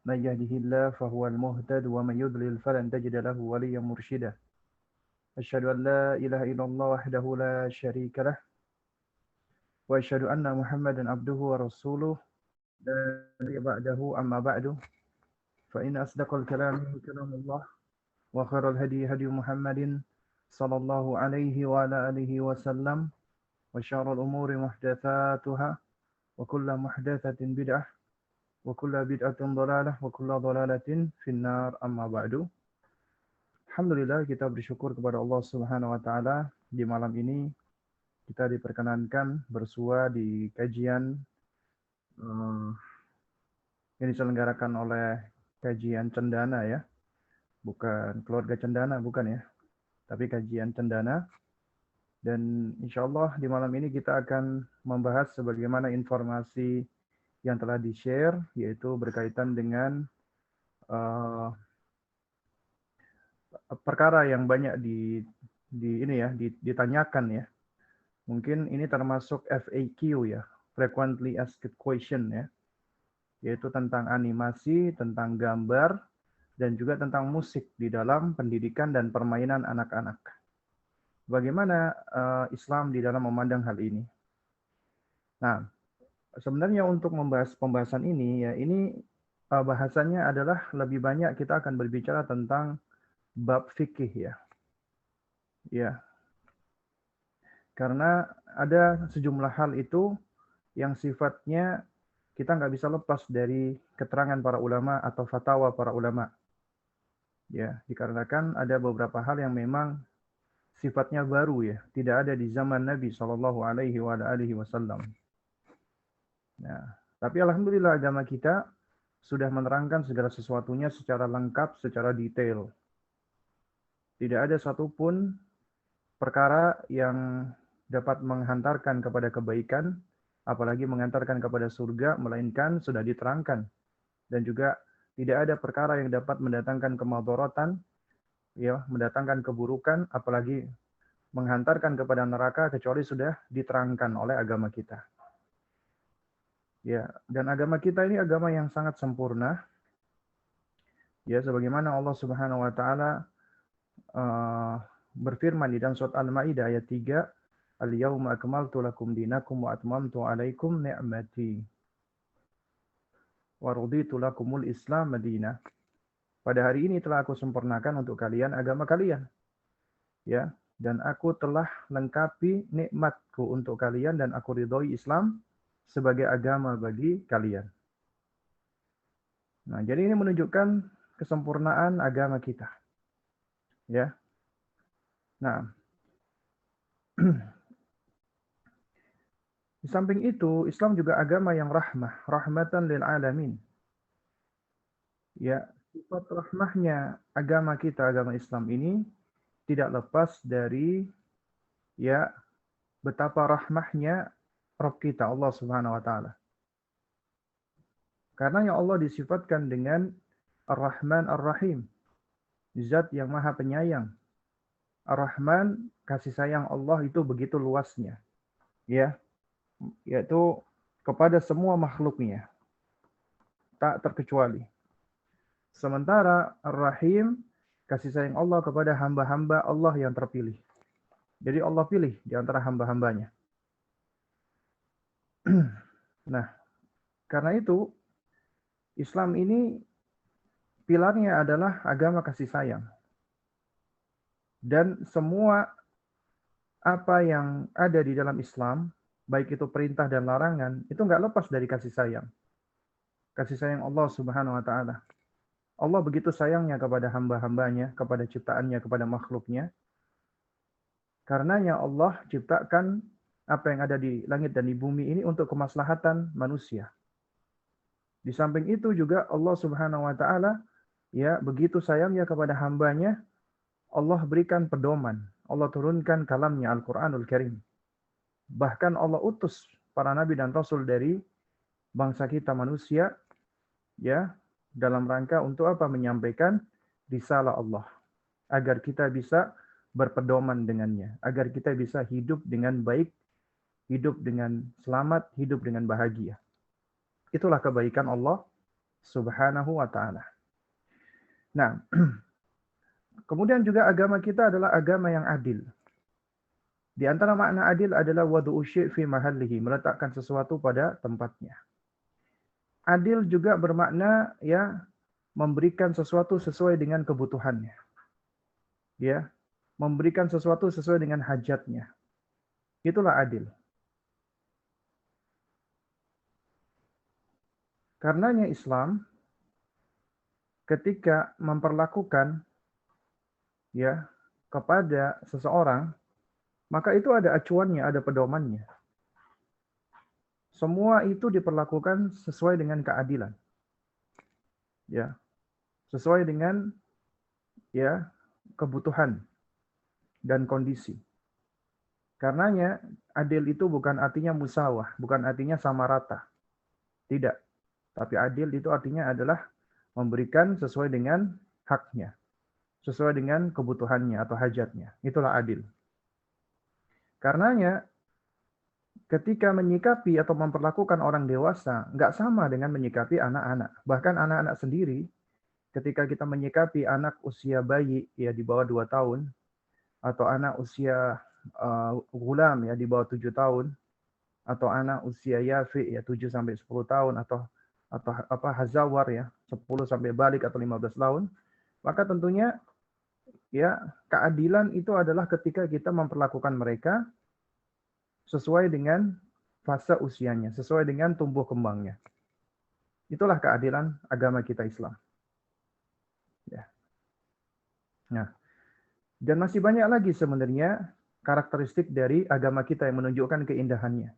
من يهده الله فهو المهتد ومن يضلل فلن تجد له وليا مرشدا أشهد أن لا إله إلا الله وحده لا شريك له وأشهد أن محمدا عبده ورسوله لا نبي بعده أما بعد فإن أصدق الكلام كلام الله وخير الهدي هدي محمد صلى الله عليه وعلى آله وسلم وشر الأمور محدثاتها وكل محدثة بدعة وكل بدعة ضلالة وكل ضلالة في النار أما بعد. Alhamdulillah, kita bersyukur kepada Allah Subhanahu wa taala, di malam ini kita diperkenankan bersua di kajian yang diselenggarakan oleh kajian Cendana ya. Bukan keluarga Cendana, bukan ya. Tapi kajian Cendana. Dan insya Allah di malam ini kita akan membahas sebagaimana informasi yang telah di-share, yaitu berkaitan dengan perkara yang banyak ditanyakan ya. Mungkin ini termasuk FAQ ya, frequently asked question ya, yaitu tentang animasi, tentang gambar, dan juga tentang musik di dalam pendidikan dan permainan anak-anak. Bagaimana Islam di dalam memandang hal ini? Nah, sebenarnya untuk membahas pembahasan ini ya, ini bahasannya adalah lebih banyak kita akan berbicara tentang bab fikih ya. Ya. Karena ada sejumlah hal itu yang sifatnya kita nggak bisa lepas dari keterangan para ulama atau fatwa para ulama. Ya, dikarenakan ada beberapa hal yang memang sifatnya baru ya, tidak ada di zaman Nabi Shallallahu Alaihi Wasallam. Nah, tapi alhamdulillah agama kita sudah menerangkan segala sesuatunya secara lengkap, secara detail. Tidak ada satupun perkara yang dapat menghantarkan kepada kebaikan, apalagi mengantarkan kepada surga, melainkan sudah diterangkan. Dan juga tidak ada perkara yang dapat mendatangkan kemadharatan, ya, mendatangkan keburukan, apalagi menghantarkan kepada neraka, kecuali sudah diterangkan oleh agama kita. Ya, dan agama kita ini agama yang sangat sempurna. Ya, sebagaimana Allah Subhanahu wa taala berfirman di dalam surat Al-Maidah ayat 3, "Al-yauma akmaltu lakum dinakum wa atmamtu 'alaikum ni'mati wa raditu lakumul Islam madinah." Pada hari ini telah aku sempurnakan untuk kalian agama kalian. Ya, dan aku telah lengkapi nikmatku untuk kalian dan aku ridhoi Islam sebagai agama bagi kalian. Nah, jadi ini menunjukkan kesempurnaan agama kita. Ya. Nah, di samping itu, Islam juga agama yang rahmah, rahmatan lil alamin. Ya, sifat rahmahnya agama kita, agama Islam ini tidak lepas dari ya betapa rahmahnya Rabb kita Allah Subhanahu wa taala. Karena yang Allah disifatkan dengan Ar-Rahman Ar-Rahim, Zat yang Maha Penyayang. Ar-Rahman, kasih sayang Allah itu begitu luasnya. Ya, yaitu kepada semua makhluknya, tak terkecuali. Sementara Ar-Rahim, kasih sayang Allah kepada hamba-hamba Allah yang terpilih. Jadi Allah pilih di antara hamba-hambanya. Nah, karena itu Islam ini pilarnya adalah agama kasih sayang. Dan semua apa yang ada di dalam Islam, baik itu perintah dan larangan, itu nggak lepas dari kasih sayang. Kasih sayang Allah Subhanahu wa taala. Allah begitu sayangnya kepada hamba-hambanya, kepada ciptaannya, kepada makhluknya. Karenanya Allah ciptakan apa yang ada di langit dan di bumi ini untuk kemaslahatan manusia. Di samping itu juga Allah Subhanahu wa taala ya begitu sayangnya kepada hambanya, Allah berikan pedoman. Allah turunkan kalamnya Al-Qur'anul Karim. Bahkan Allah utus para nabi dan rasul dari bangsa kita manusia ya dalam rangka untuk apa? Menyampaikan risalah Allah agar kita bisa berpedoman dengannya, agar kita bisa hidup dengan baik, hidup dengan selamat, hidup dengan bahagia. Itulah kebaikan Allah Subhanahu wa taala. Nah, kemudian juga agama kita adalah agama yang adil. Di antara makna adil adalah wadu'u syai' fi mahallihi, meletakkan sesuatu pada tempatnya. Adil juga bermakna ya memberikan sesuatu sesuai dengan kebutuhannya. Ya, memberikan sesuatu sesuai dengan hajatnya. Itulah adil. Karenanya Islam ketika memperlakukan ya kepada seseorang, maka itu ada acuannya, ada pedomannya. Semua itu diperlakukan sesuai dengan keadilan. Ya, sesuai dengan ya kebutuhan dan kondisi. Karenanya adil itu bukan artinya musawah, bukan artinya sama rata. Tidak. Tapi adil itu artinya adalah memberikan sesuai dengan haknya, sesuai dengan kebutuhannya atau hajatnya. Itulah adil. Karenanya ketika menyikapi atau memperlakukan orang dewasa, nggak sama dengan menyikapi anak-anak. Bahkan anak-anak sendiri, ketika kita menyikapi anak usia bayi ya di bawah 2 tahun, atau anak usia gulam ya di bawah 7 tahun, atau anak usia yafi ya 7 sampai 10 tahun, atau hazawar ya 10 sampai balik atau 15 tahun, maka tentunya ya keadilan itu adalah ketika kita memperlakukan mereka sesuai dengan fase usianya, sesuai dengan tumbuh kembangnya. Itulah keadilan agama kita Islam. Ya. Nah, dan masih banyak lagi sebenarnya karakteristik dari agama kita yang menunjukkan keindahannya.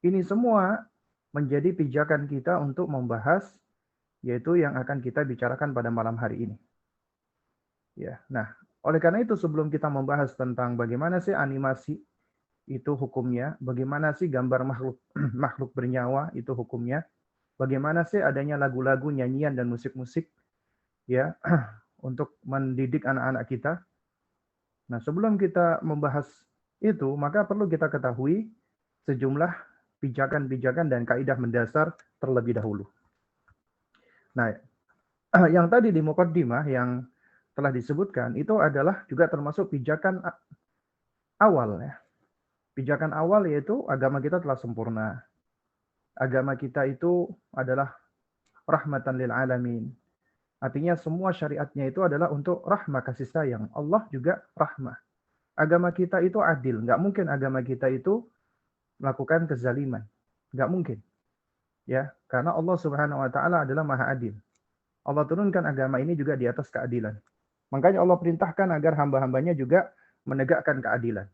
Ini semua menjadi pijakan kita untuk membahas yaitu yang akan kita bicarakan pada malam hari ini. Ya. Nah, oleh karena itu sebelum kita membahas tentang bagaimana sih animasi itu hukumnya, bagaimana sih gambar makhluk bernyawa itu hukumnya, bagaimana sih adanya lagu-lagu, nyanyian dan musik-musik ya untuk mendidik anak-anak kita. Nah, sebelum kita membahas itu, maka perlu kita ketahui sejumlah pijakan-pijakan dan kaidah mendasar terlebih dahulu. Nah, yang tadi di muqaddimah yang telah disebutkan itu adalah juga termasuk pijakan awal ya. Pijakan awal yaitu agama kita telah sempurna. Agama kita itu adalah rahmatan lil alamin. Artinya semua syariatnya itu adalah untuk rahmah kasih sayang. Allah juga rahmah. Agama kita itu adil. Nggak mungkin agama kita itu melakukan kezaliman. Nggak mungkin. Ya, karena Allah Subhanahu wa taala adalah Maha Adil. Allah turunkan agama ini juga di atas keadilan. Makanya Allah perintahkan agar hamba-hambanya juga menegakkan keadilan.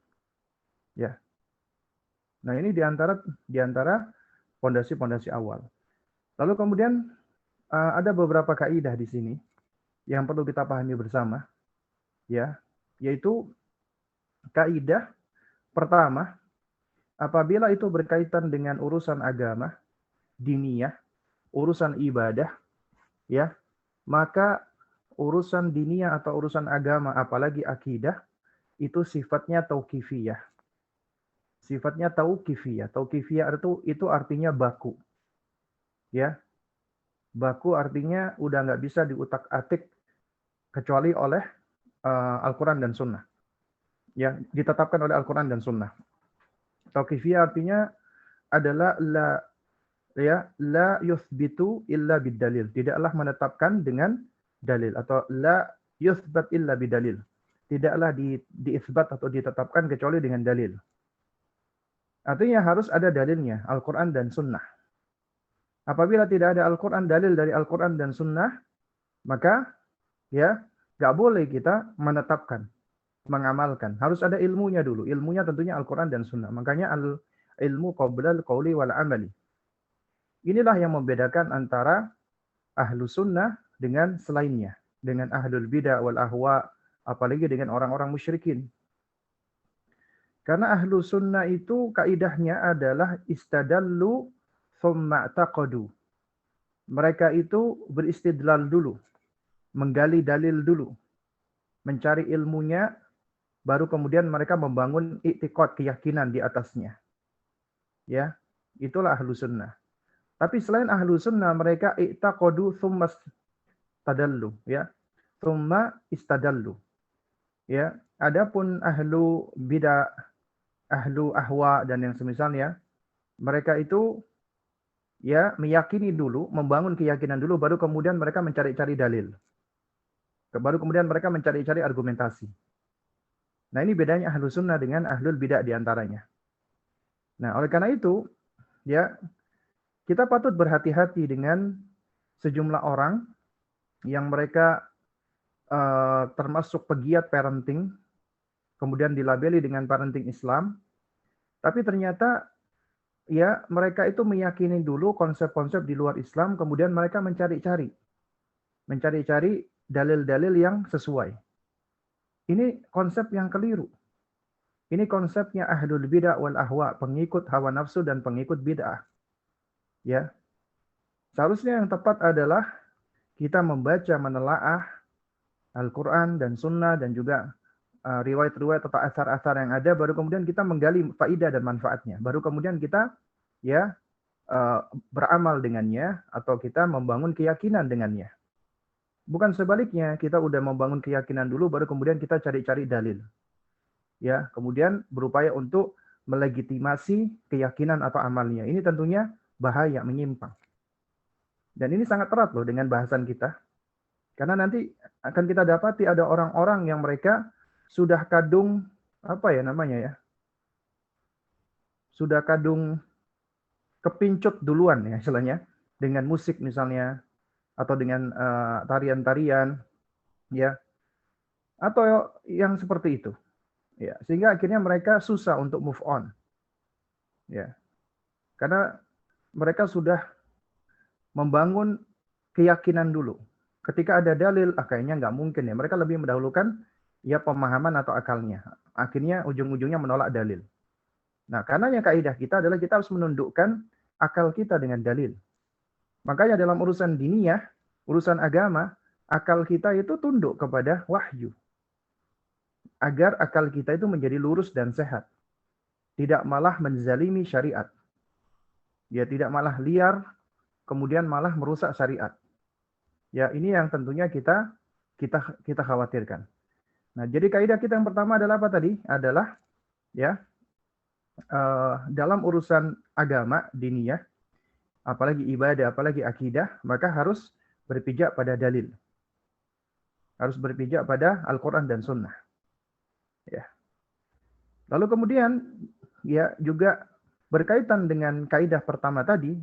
Ya. Nah, ini di antara pondasi-pondasi awal. Lalu kemudian ada beberapa kaidah di sini yang perlu kita pahami bersama, ya, yaitu kaidah pertama, apabila itu berkaitan dengan urusan agama, diniyah, urusan ibadah, ya, maka urusan diniyah atau urusan agama, apalagi akidah, itu sifatnya tauqifiyah. Sifatnya tauqifiyah. Tauqifiyah itu artinya baku. Ya. Baku artinya udah nggak bisa diutak-atik kecuali oleh Al-Quran dan Sunnah. Ya, ditetapkan oleh Al-Quran dan Sunnah. Tauqifiyah artinya adalah la yuthbitu illa bidalil. Tidaklah menetapkan dengan dalil. Atau la yuthbat illa bidalil. Tidaklah diisbat atau ditetapkan kecuali dengan dalil. Artinya harus ada dalilnya, Al-Quran dan Sunnah. Apabila tidak ada Al-Quran, dalil dari Al-Quran dan Sunnah, maka ya nggak boleh kita menetapkan, mengamalkan. Harus ada ilmunya dulu. Ilmunya tentunya Al-Quran dan Sunnah. Makanya ilmu qablal qawli wal amali. Inilah yang membedakan antara ahlu sunnah dengan selainnya. Dengan ahlul bidah wal ahwa, apalagi dengan orang-orang musyrikin. Karena ahlu sunnah itu kaidahnya adalah istadallu thumma taqadu. Mereka itu beristidlal dulu, menggali dalil dulu, mencari ilmunya, baru kemudian mereka membangun i'tiqad, keyakinan di atasnya. Ya, itulah ahlu sunnah. Tapi selain ahlu sunnah, mereka i'taqadu thumma istadallu, ya. Thumma istadallu. Ya. Adapun ahlu bid'ah, ahlu ahwa dan yang semisalnya, mereka itu ya meyakini dulu, membangun keyakinan dulu, baru kemudian mereka mencari-cari dalil. Baru kemudian mereka mencari-cari argumentasi. Nah, ini bedanya ahlu sunnah dengan ahlul bid'ah diantaranya. Nah, oleh karena itu, ya kita patut berhati-hati dengan sejumlah orang yang mereka termasuk pegiat parenting, kemudian dilabeli dengan parenting Islam, tapi ternyata ya mereka itu meyakini dulu konsep-konsep di luar Islam, kemudian mereka mencari-cari dalil-dalil yang sesuai. Ini konsep yang keliru. Ini konsepnya ahlul bid'ah wal ahwa, pengikut hawa nafsu dan pengikut bid'ah. Ya. Seharusnya yang tepat adalah kita membaca, menelaah Al-Quran dan Sunnah dan juga riwayat-riwayat atau asar-asar yang ada, baru kemudian kita menggali faidah dan manfaatnya. Baru kemudian kita ya beramal dengannya atau kita membangun keyakinan dengannya. Bukan sebaliknya, kita udah membangun keyakinan dulu, baru kemudian kita cari-cari dalil. Ya, kemudian berupaya untuk melegitimasi keyakinan atau amalnya. Ini tentunya bahaya, menyimpang. Dan ini sangat erat loh dengan bahasan kita. Karena nanti akan kita dapati ada orang-orang yang mereka sudah kadung, apa ya namanya ya, sudah kadung kepincut duluan ya istilahnya, dengan musik misalnya, atau dengan tarian-tarian, ya, atau yang seperti itu. Ya, sehingga akhirnya mereka susah untuk move on. Ya. Karena mereka sudah membangun keyakinan dulu. Ketika ada dalil, kayaknya nggak mungkin ya. Mereka lebih mendahulukan ya pemahaman atau akalnya. Akhirnya ujung-ujungnya menolak dalil. Nah, karenanya kaidah kita adalah kita harus menundukkan akal kita dengan dalil. Makanya dalam urusan diniyah, urusan agama, akal kita itu tunduk kepada wahyu. Agar akal kita itu menjadi lurus dan sehat. Tidak malah menzalimi syariat. Ya, tidak malah liar, kemudian malah merusak syariat. Ya, ini yang tentunya kita khawatirkan. Nah, jadi kaidah kita yang pertama adalah apa tadi? Adalah ya dalam urusan agama, diniyah, apalagi ibadah, apalagi akidah, maka harus berpijak pada dalil. Harus berpijak pada Al-Quran dan Sunnah. Ya. Lalu kemudian ya juga berkaitan dengan kaidah pertama tadi,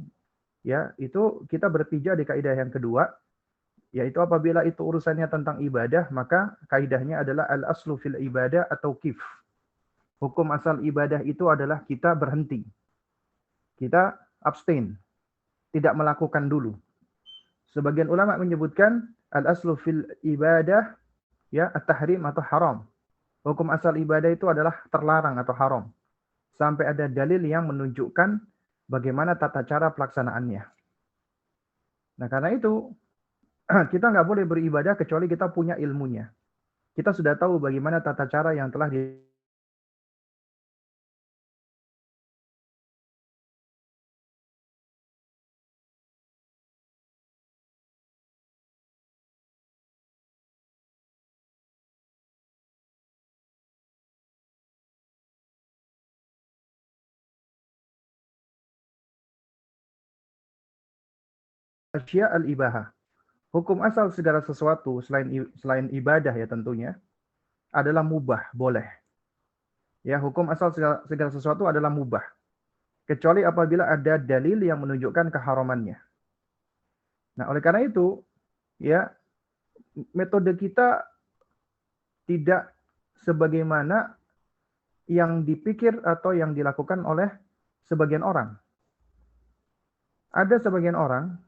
ya itu kita berpijak di kaidah yang kedua, yaitu apabila itu urusannya tentang ibadah, maka kaidahnya adalah al-aslu fil ibadah atau kif. Hukum asal ibadah itu adalah kita berhenti. Kita abstain, tidak melakukan dulu. Sebagian ulama menyebutkan al-aslu fil ibadah ya at-tahrim atau haram. Hukum asal ibadah itu adalah terlarang atau haram. Sampai ada dalil yang menunjukkan bagaimana tata cara pelaksanaannya. Nah, karena itu kita nggak boleh beribadah kecuali kita punya ilmunya. Kita sudah tahu bagaimana tata cara yang telah asya al-ibahah. Hukum asal segala sesuatu selain ibadah ya tentunya adalah mubah, boleh. Ya, hukum asal segala sesuatu adalah mubah. Kecuali apabila ada dalil yang menunjukkan keharamannya. Nah, oleh karena itu, ya, metode kita tidak sebagaimana yang dipikir atau yang dilakukan oleh sebagian orang. Ada sebagian orang,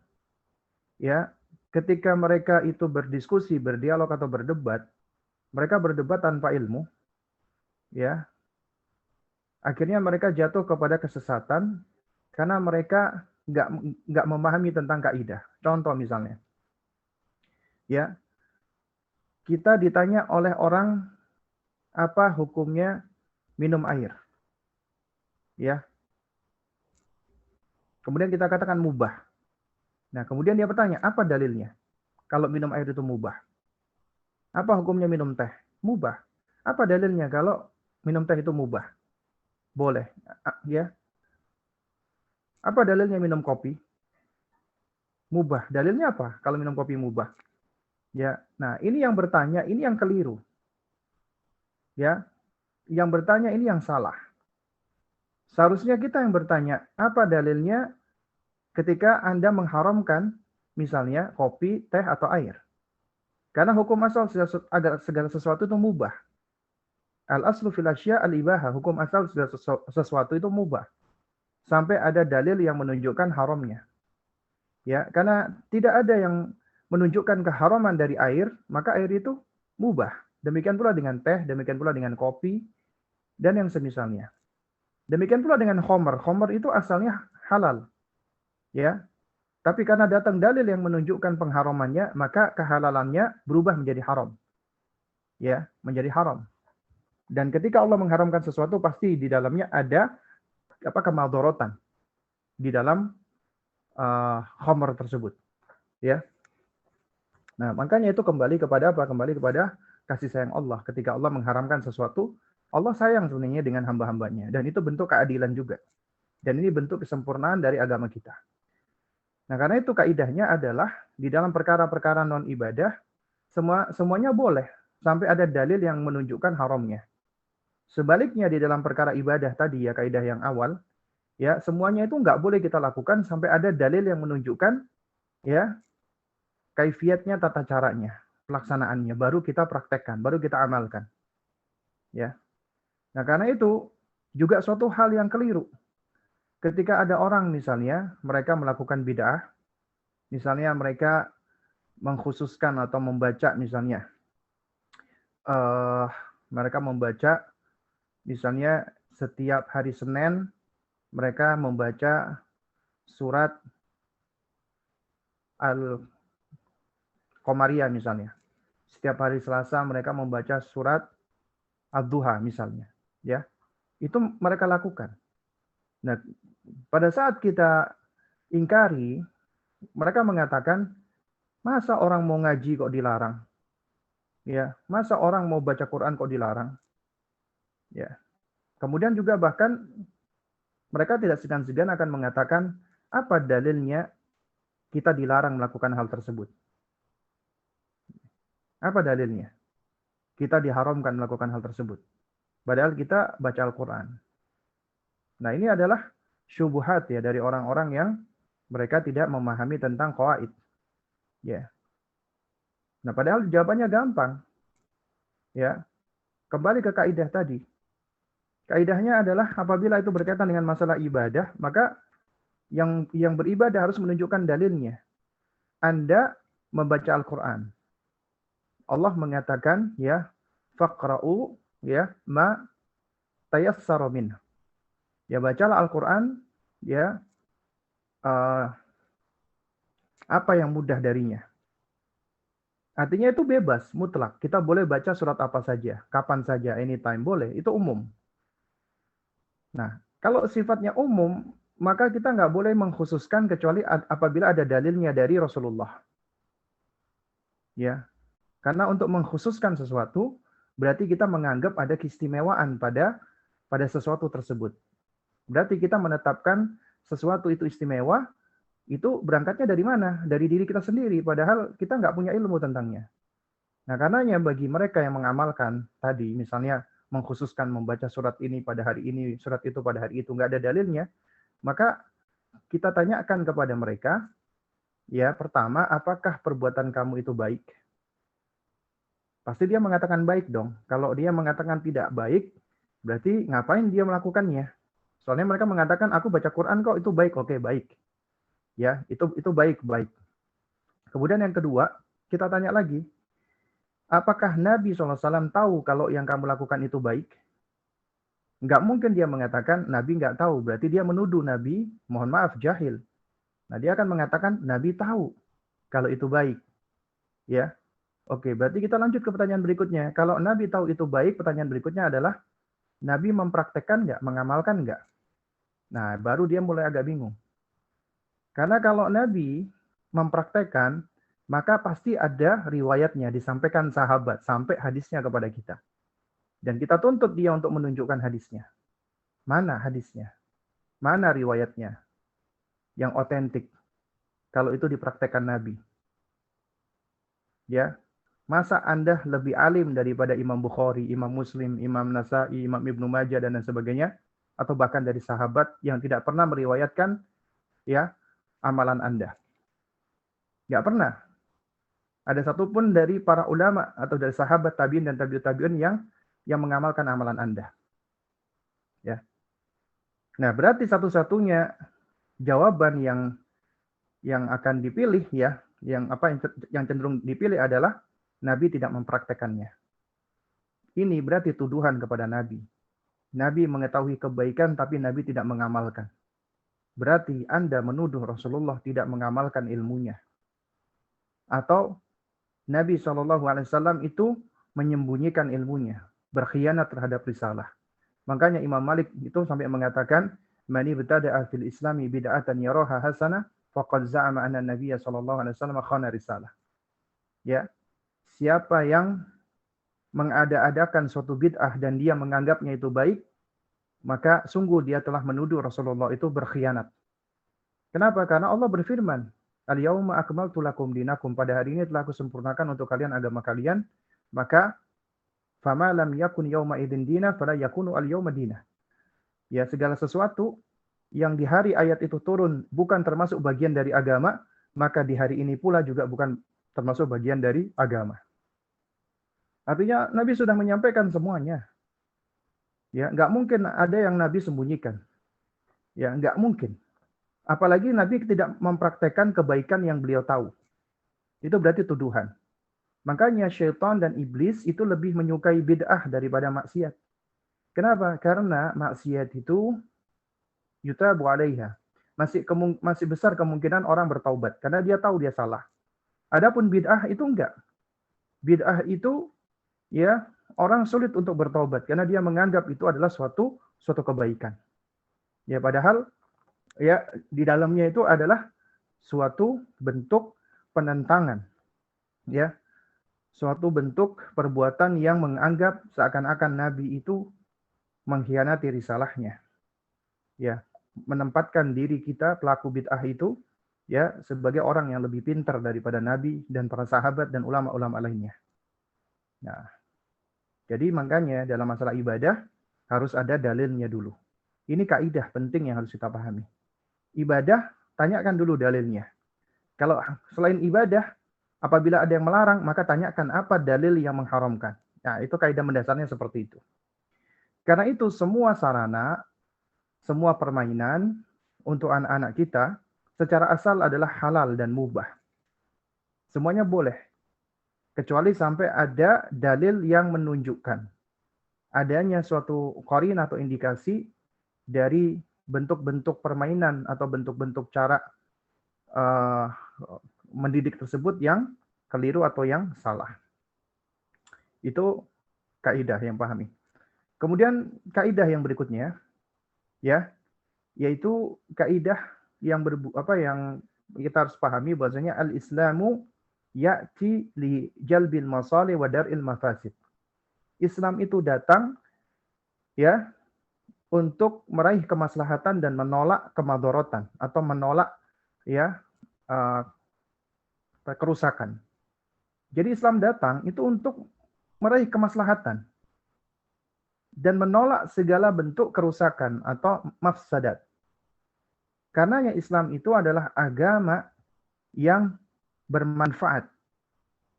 ya, ketika mereka itu berdiskusi, berdialog atau berdebat, mereka berdebat tanpa ilmu, ya. Akhirnya mereka jatuh kepada kesesatan karena mereka nggak memahami tentang kaidah. Contoh misalnya, ya, kita ditanya oleh orang apa hukumnya minum air, ya. Kemudian kita katakan mubah. Nah, kemudian dia bertanya, apa dalilnya? Kalau minum air itu mubah. Apa hukumnya minum teh? Mubah. Apa dalilnya kalau minum teh itu mubah? Boleh. Ya. Apa dalilnya minum kopi? Mubah. Dalilnya apa kalau minum kopi mubah? Ya. Nah, ini yang bertanya, ini yang keliru. Ya. Yang bertanya ini yang salah. Seharusnya kita yang bertanya, apa dalilnya ketika Anda mengharamkan misalnya kopi, teh, atau air? Karena hukum asal segala sesuatu itu mubah. Al-aslu fil asya al-ibaha. Hukum asal segala sesuatu itu mubah. Sampai ada dalil yang menunjukkan haramnya. Ya, karena tidak ada yang menunjukkan keharaman dari air, maka air itu mubah. Demikian pula dengan teh, demikian pula dengan kopi, dan yang semisalnya. Demikian pula dengan khomer. Khomer itu asalnya halal. Ya. Tapi karena datang dalil yang menunjukkan pengharamannya, maka kehalalannya berubah menjadi haram. Ya, menjadi haram. Dan ketika Allah mengharamkan sesuatu, pasti di dalamnya ada kemadharatan di dalam khomer tersebut. Ya. Nah, makanya itu kembali kepada apa? Kembali kepada kasih sayang Allah. Ketika Allah mengharamkan sesuatu, Allah sayang sebenarnya dengan hamba-hambanya. Dan itu bentuk keadilan juga. Dan ini bentuk kesempurnaan dari agama kita. Nah, karena itu kaidahnya adalah di dalam perkara-perkara non-ibadah, semuanya boleh. Sampai ada dalil yang menunjukkan haramnya. Sebaliknya di dalam perkara ibadah tadi ya, kaidah yang awal, ya semuanya itu nggak boleh kita lakukan sampai ada dalil yang menunjukkan ya kaifiatnya, tata caranya, pelaksanaannya, baru kita praktekkan, baru kita amalkan. Ya. Nah, karena itu juga suatu hal yang keliru. Ketika ada orang misalnya mereka melakukan bid'ah, misalnya mereka mengkhususkan atau membaca misalnya mereka membaca misalnya setiap hari Senin mereka membaca surat Al-Qamariyah misalnya. Setiap hari Selasa mereka membaca surat Ad-Duha misalnya, ya. Itu mereka lakukan. Nah, pada saat kita ingkari, mereka mengatakan, masa orang mau ngaji kok dilarang? Ya, masa orang mau baca Quran kok dilarang? Ya. Kemudian juga bahkan mereka tidak segan-segan akan mengatakan apa dalilnya kita dilarang melakukan hal tersebut. Apa dalilnya? Kita diharamkan melakukan hal tersebut. Padahal kita baca Al-Quran. Nah, ini adalah syubhat ya dari orang-orang yang mereka tidak memahami tentang qawaid. Ya. Nah, padahal jawabannya gampang. Ya. Kembali ke kaidah tadi. Kaidahnya adalah apabila itu berkaitan dengan masalah ibadah, maka yang beribadah harus menunjukkan dalilnya. Anda membaca Al-Quran. Allah mengatakan, ya, faqra'u, ya, ma tayassara min. Ya, bacalah Al-Quran, ya, apa yang mudah darinya. Artinya itu bebas, mutlak. Kita boleh baca surat apa saja, kapan saja, anytime, boleh. Itu umum. Nah, kalau sifatnya umum, maka kita nggak boleh mengkhususkan kecuali apabila ada dalilnya dari Rasulullah. Ya, karena untuk mengkhususkan sesuatu, berarti kita menganggap ada keistimewaan pada sesuatu tersebut. Berarti kita menetapkan sesuatu itu istimewa, itu berangkatnya dari mana? Dari diri kita sendiri, padahal kita nggak punya ilmu tentangnya. Nah, karenanya bagi mereka yang mengamalkan tadi, misalnya mengkhususkan membaca surat ini pada hari ini, surat itu pada hari itu, nggak ada dalilnya, maka kita tanyakan kepada mereka, ya pertama, apakah perbuatan kamu itu baik? Pasti dia mengatakan baik dong. Kalau dia mengatakan tidak baik, berarti ngapain dia melakukannya? Soalnya mereka mengatakan, aku baca Quran kok, itu baik, oke baik. Ya, itu baik. Kemudian yang kedua, kita tanya lagi, apakah Nabi SAW tahu kalau yang kamu lakukan itu baik? Nggak mungkin dia mengatakan Nabi nggak tahu, berarti dia menuduh Nabi, mohon maaf, jahil. Nah, dia akan mengatakan Nabi tahu kalau itu baik. Ya, oke, berarti kita lanjut ke pertanyaan berikutnya. Kalau Nabi tahu itu baik, pertanyaan berikutnya adalah Nabi mempraktekkan nggak, mengamalkan nggak? Nah, baru dia mulai agak bingung. Karena kalau Nabi mempraktekkan, maka pasti ada riwayatnya disampaikan sahabat sampai hadisnya kepada kita. Dan kita tuntut dia untuk menunjukkan hadisnya. Mana hadisnya? Mana riwayatnya yang otentik? Kalau itu dipraktekkan Nabi. Ya, masa Anda lebih alim daripada Imam Bukhari, Imam Muslim, Imam Nasai, Imam Ibnu Majah dan lain sebagainya, atau bahkan dari sahabat yang tidak pernah meriwayatkan ya amalan Anda? Nggak pernah. Ada satupun dari para ulama atau dari sahabat tabi'in dan tabi'ut tabi'un yang mengamalkan amalan Anda. Ya. Nah, berarti satu-satunya jawaban yang akan dipilih ya, yang cenderung dipilih adalah Nabi tidak mempraktekannya. Ini berarti tuduhan kepada Nabi. Nabi mengetahui kebaikan tapi Nabi tidak mengamalkan. Berarti Anda menuduh Rasulullah tidak mengamalkan ilmunya. Atau Nabi SAW itu menyembunyikan ilmunya, berkhianat terhadap risalah. Makanya Imam Malik itu sampai mengatakan, "Mani ibtada'a fil Islami bid'atan yaraha hasanah, faqad za'ama anna Nabiyya sallallahu alaihi wasallam khana risalah." Ya. Siapa yang mengada-adakan suatu bid'ah dan dia menganggapnya itu baik, maka sungguh dia telah menuduh Rasulullah itu berkhianat. Kenapa? Karena Allah berfirman, "Al-yauma akmaltu lakum dinakum." Pada hari ini telah aku sempurnakan untuk kalian agama kalian, maka fama lam yakun yauma idzin dina fala yakunu al-yauma dina. Ya, segala sesuatu yang di hari ayat itu turun bukan termasuk bagian dari agama, maka di hari ini pula juga bukan termasuk bagian dari agama. Artinya Nabi sudah menyampaikan semuanya. Ya, nggak mungkin ada yang Nabi sembunyikan. Ya, nggak mungkin. Apalagi Nabi tidak mempraktekkan kebaikan yang beliau tahu. Itu berarti tuduhan. Makanya syaitan dan iblis itu lebih menyukai bid'ah daripada maksiat. Kenapa? Karena maksiat itu yutabu alaiha. Masih besar kemungkinan orang bertaubat. Karena dia tahu dia salah. Adapun bid'ah itu enggak. Bid'ah itu ya orang sulit untuk bertaubat. Karena dia menganggap itu adalah suatu kebaikan. Ya padahal ya di dalamnya itu adalah suatu bentuk penentangan, ya, suatu bentuk perbuatan yang menganggap seakan-akan Nabi itu mengkhianati risalahnya, ya, menempatkan diri kita pelaku bid'ah itu, ya, sebagai orang yang lebih pintar daripada Nabi dan para sahabat dan ulama-ulama lainnya. Nah, jadi makanya dalam masalah ibadah harus ada dalilnya dulu. Ini kaidah penting yang harus kita pahami. Ibadah, tanyakan dulu dalilnya. Kalau selain ibadah, apabila ada yang melarang, maka tanyakan apa dalil yang mengharamkan. Nah, itu kaidah mendasarnya seperti itu. Karena itu semua sarana, semua permainan untuk anak-anak kita secara asal adalah halal dan mubah. Semuanya boleh. Kecuali sampai ada dalil yang menunjukkan adanya suatu qarin atau indikasi dari bentuk-bentuk permainan atau bentuk-bentuk cara mendidik tersebut yang keliru atau yang salah. Itu kaidah yang pahami. Kemudian kaidah yang berikutnya, ya, yaitu kaidah yang yang kita harus pahami bahwasanya al-Islamu ya'ti li jalbil masalih wa dar'il mafasid. Islam itu datang ya untuk meraih kemaslahatan dan menolak kemadharatan atau menolak ya kerusakan. Jadi Islam datang itu untuk meraih kemaslahatan dan menolak segala bentuk kerusakan atau mafsadat. Karena Islam itu adalah agama yang bermanfaat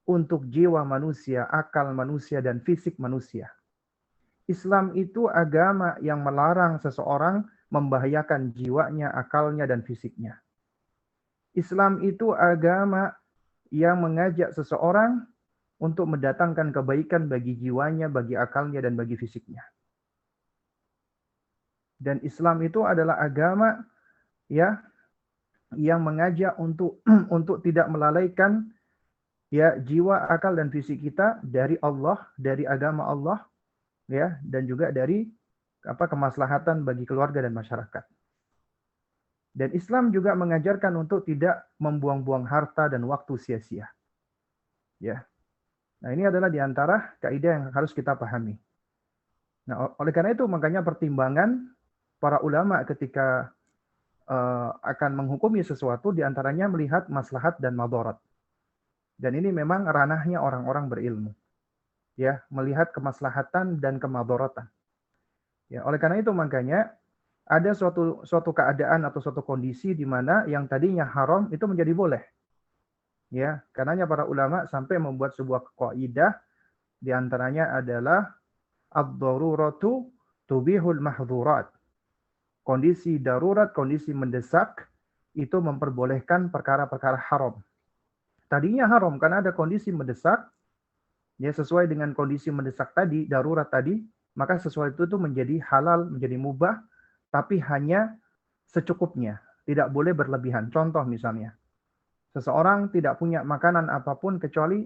untuk jiwa manusia, akal manusia, dan fisik manusia. Islam itu agama yang melarang seseorang membahayakan jiwanya, akalnya, dan fisiknya. Islam itu agama yang mengajak seseorang untuk mendatangkan kebaikan bagi jiwanya, bagi akalnya, dan bagi fisiknya. Dan Islam itu adalah agama ya yang mengajak untuk tidak melalaikan ya jiwa, akal, dan fisik kita dari Allah, dari agama Allah, ya, dan juga dari kemaslahatan bagi keluarga dan masyarakat. Dan Islam juga mengajarkan untuk tidak membuang-buang harta dan waktu sia-sia. Ya. Nah, ini adalah di antara kaidah yang harus kita pahami. Nah, oleh karena itu makanya pertimbangan para ulama ketika akan menghukumi sesuatu di antaranya melihat maslahat dan madarat. Dan ini memang ranahnya orang-orang berilmu. Ya, melihat kemaslahatan dan kemadaratan. Ya, oleh karena itu makanya ada suatu keadaan atau suatu kondisi di mana yang tadinya haram itu menjadi boleh. Ya, karenanya para ulama sampai membuat sebuah kaidah di antaranya adalah ad-daruratu tubihul mahdzurat. Kondisi darurat, kondisi mendesak itu memperbolehkan perkara-perkara haram. Tadinya haram karena ada kondisi mendesak, ya sesuai dengan kondisi mendesak tadi, darurat tadi, maka sesuatu itu menjadi halal, menjadi mubah, tapi hanya secukupnya, tidak boleh berlebihan. Contoh misalnya, seseorang tidak punya makanan apapun kecuali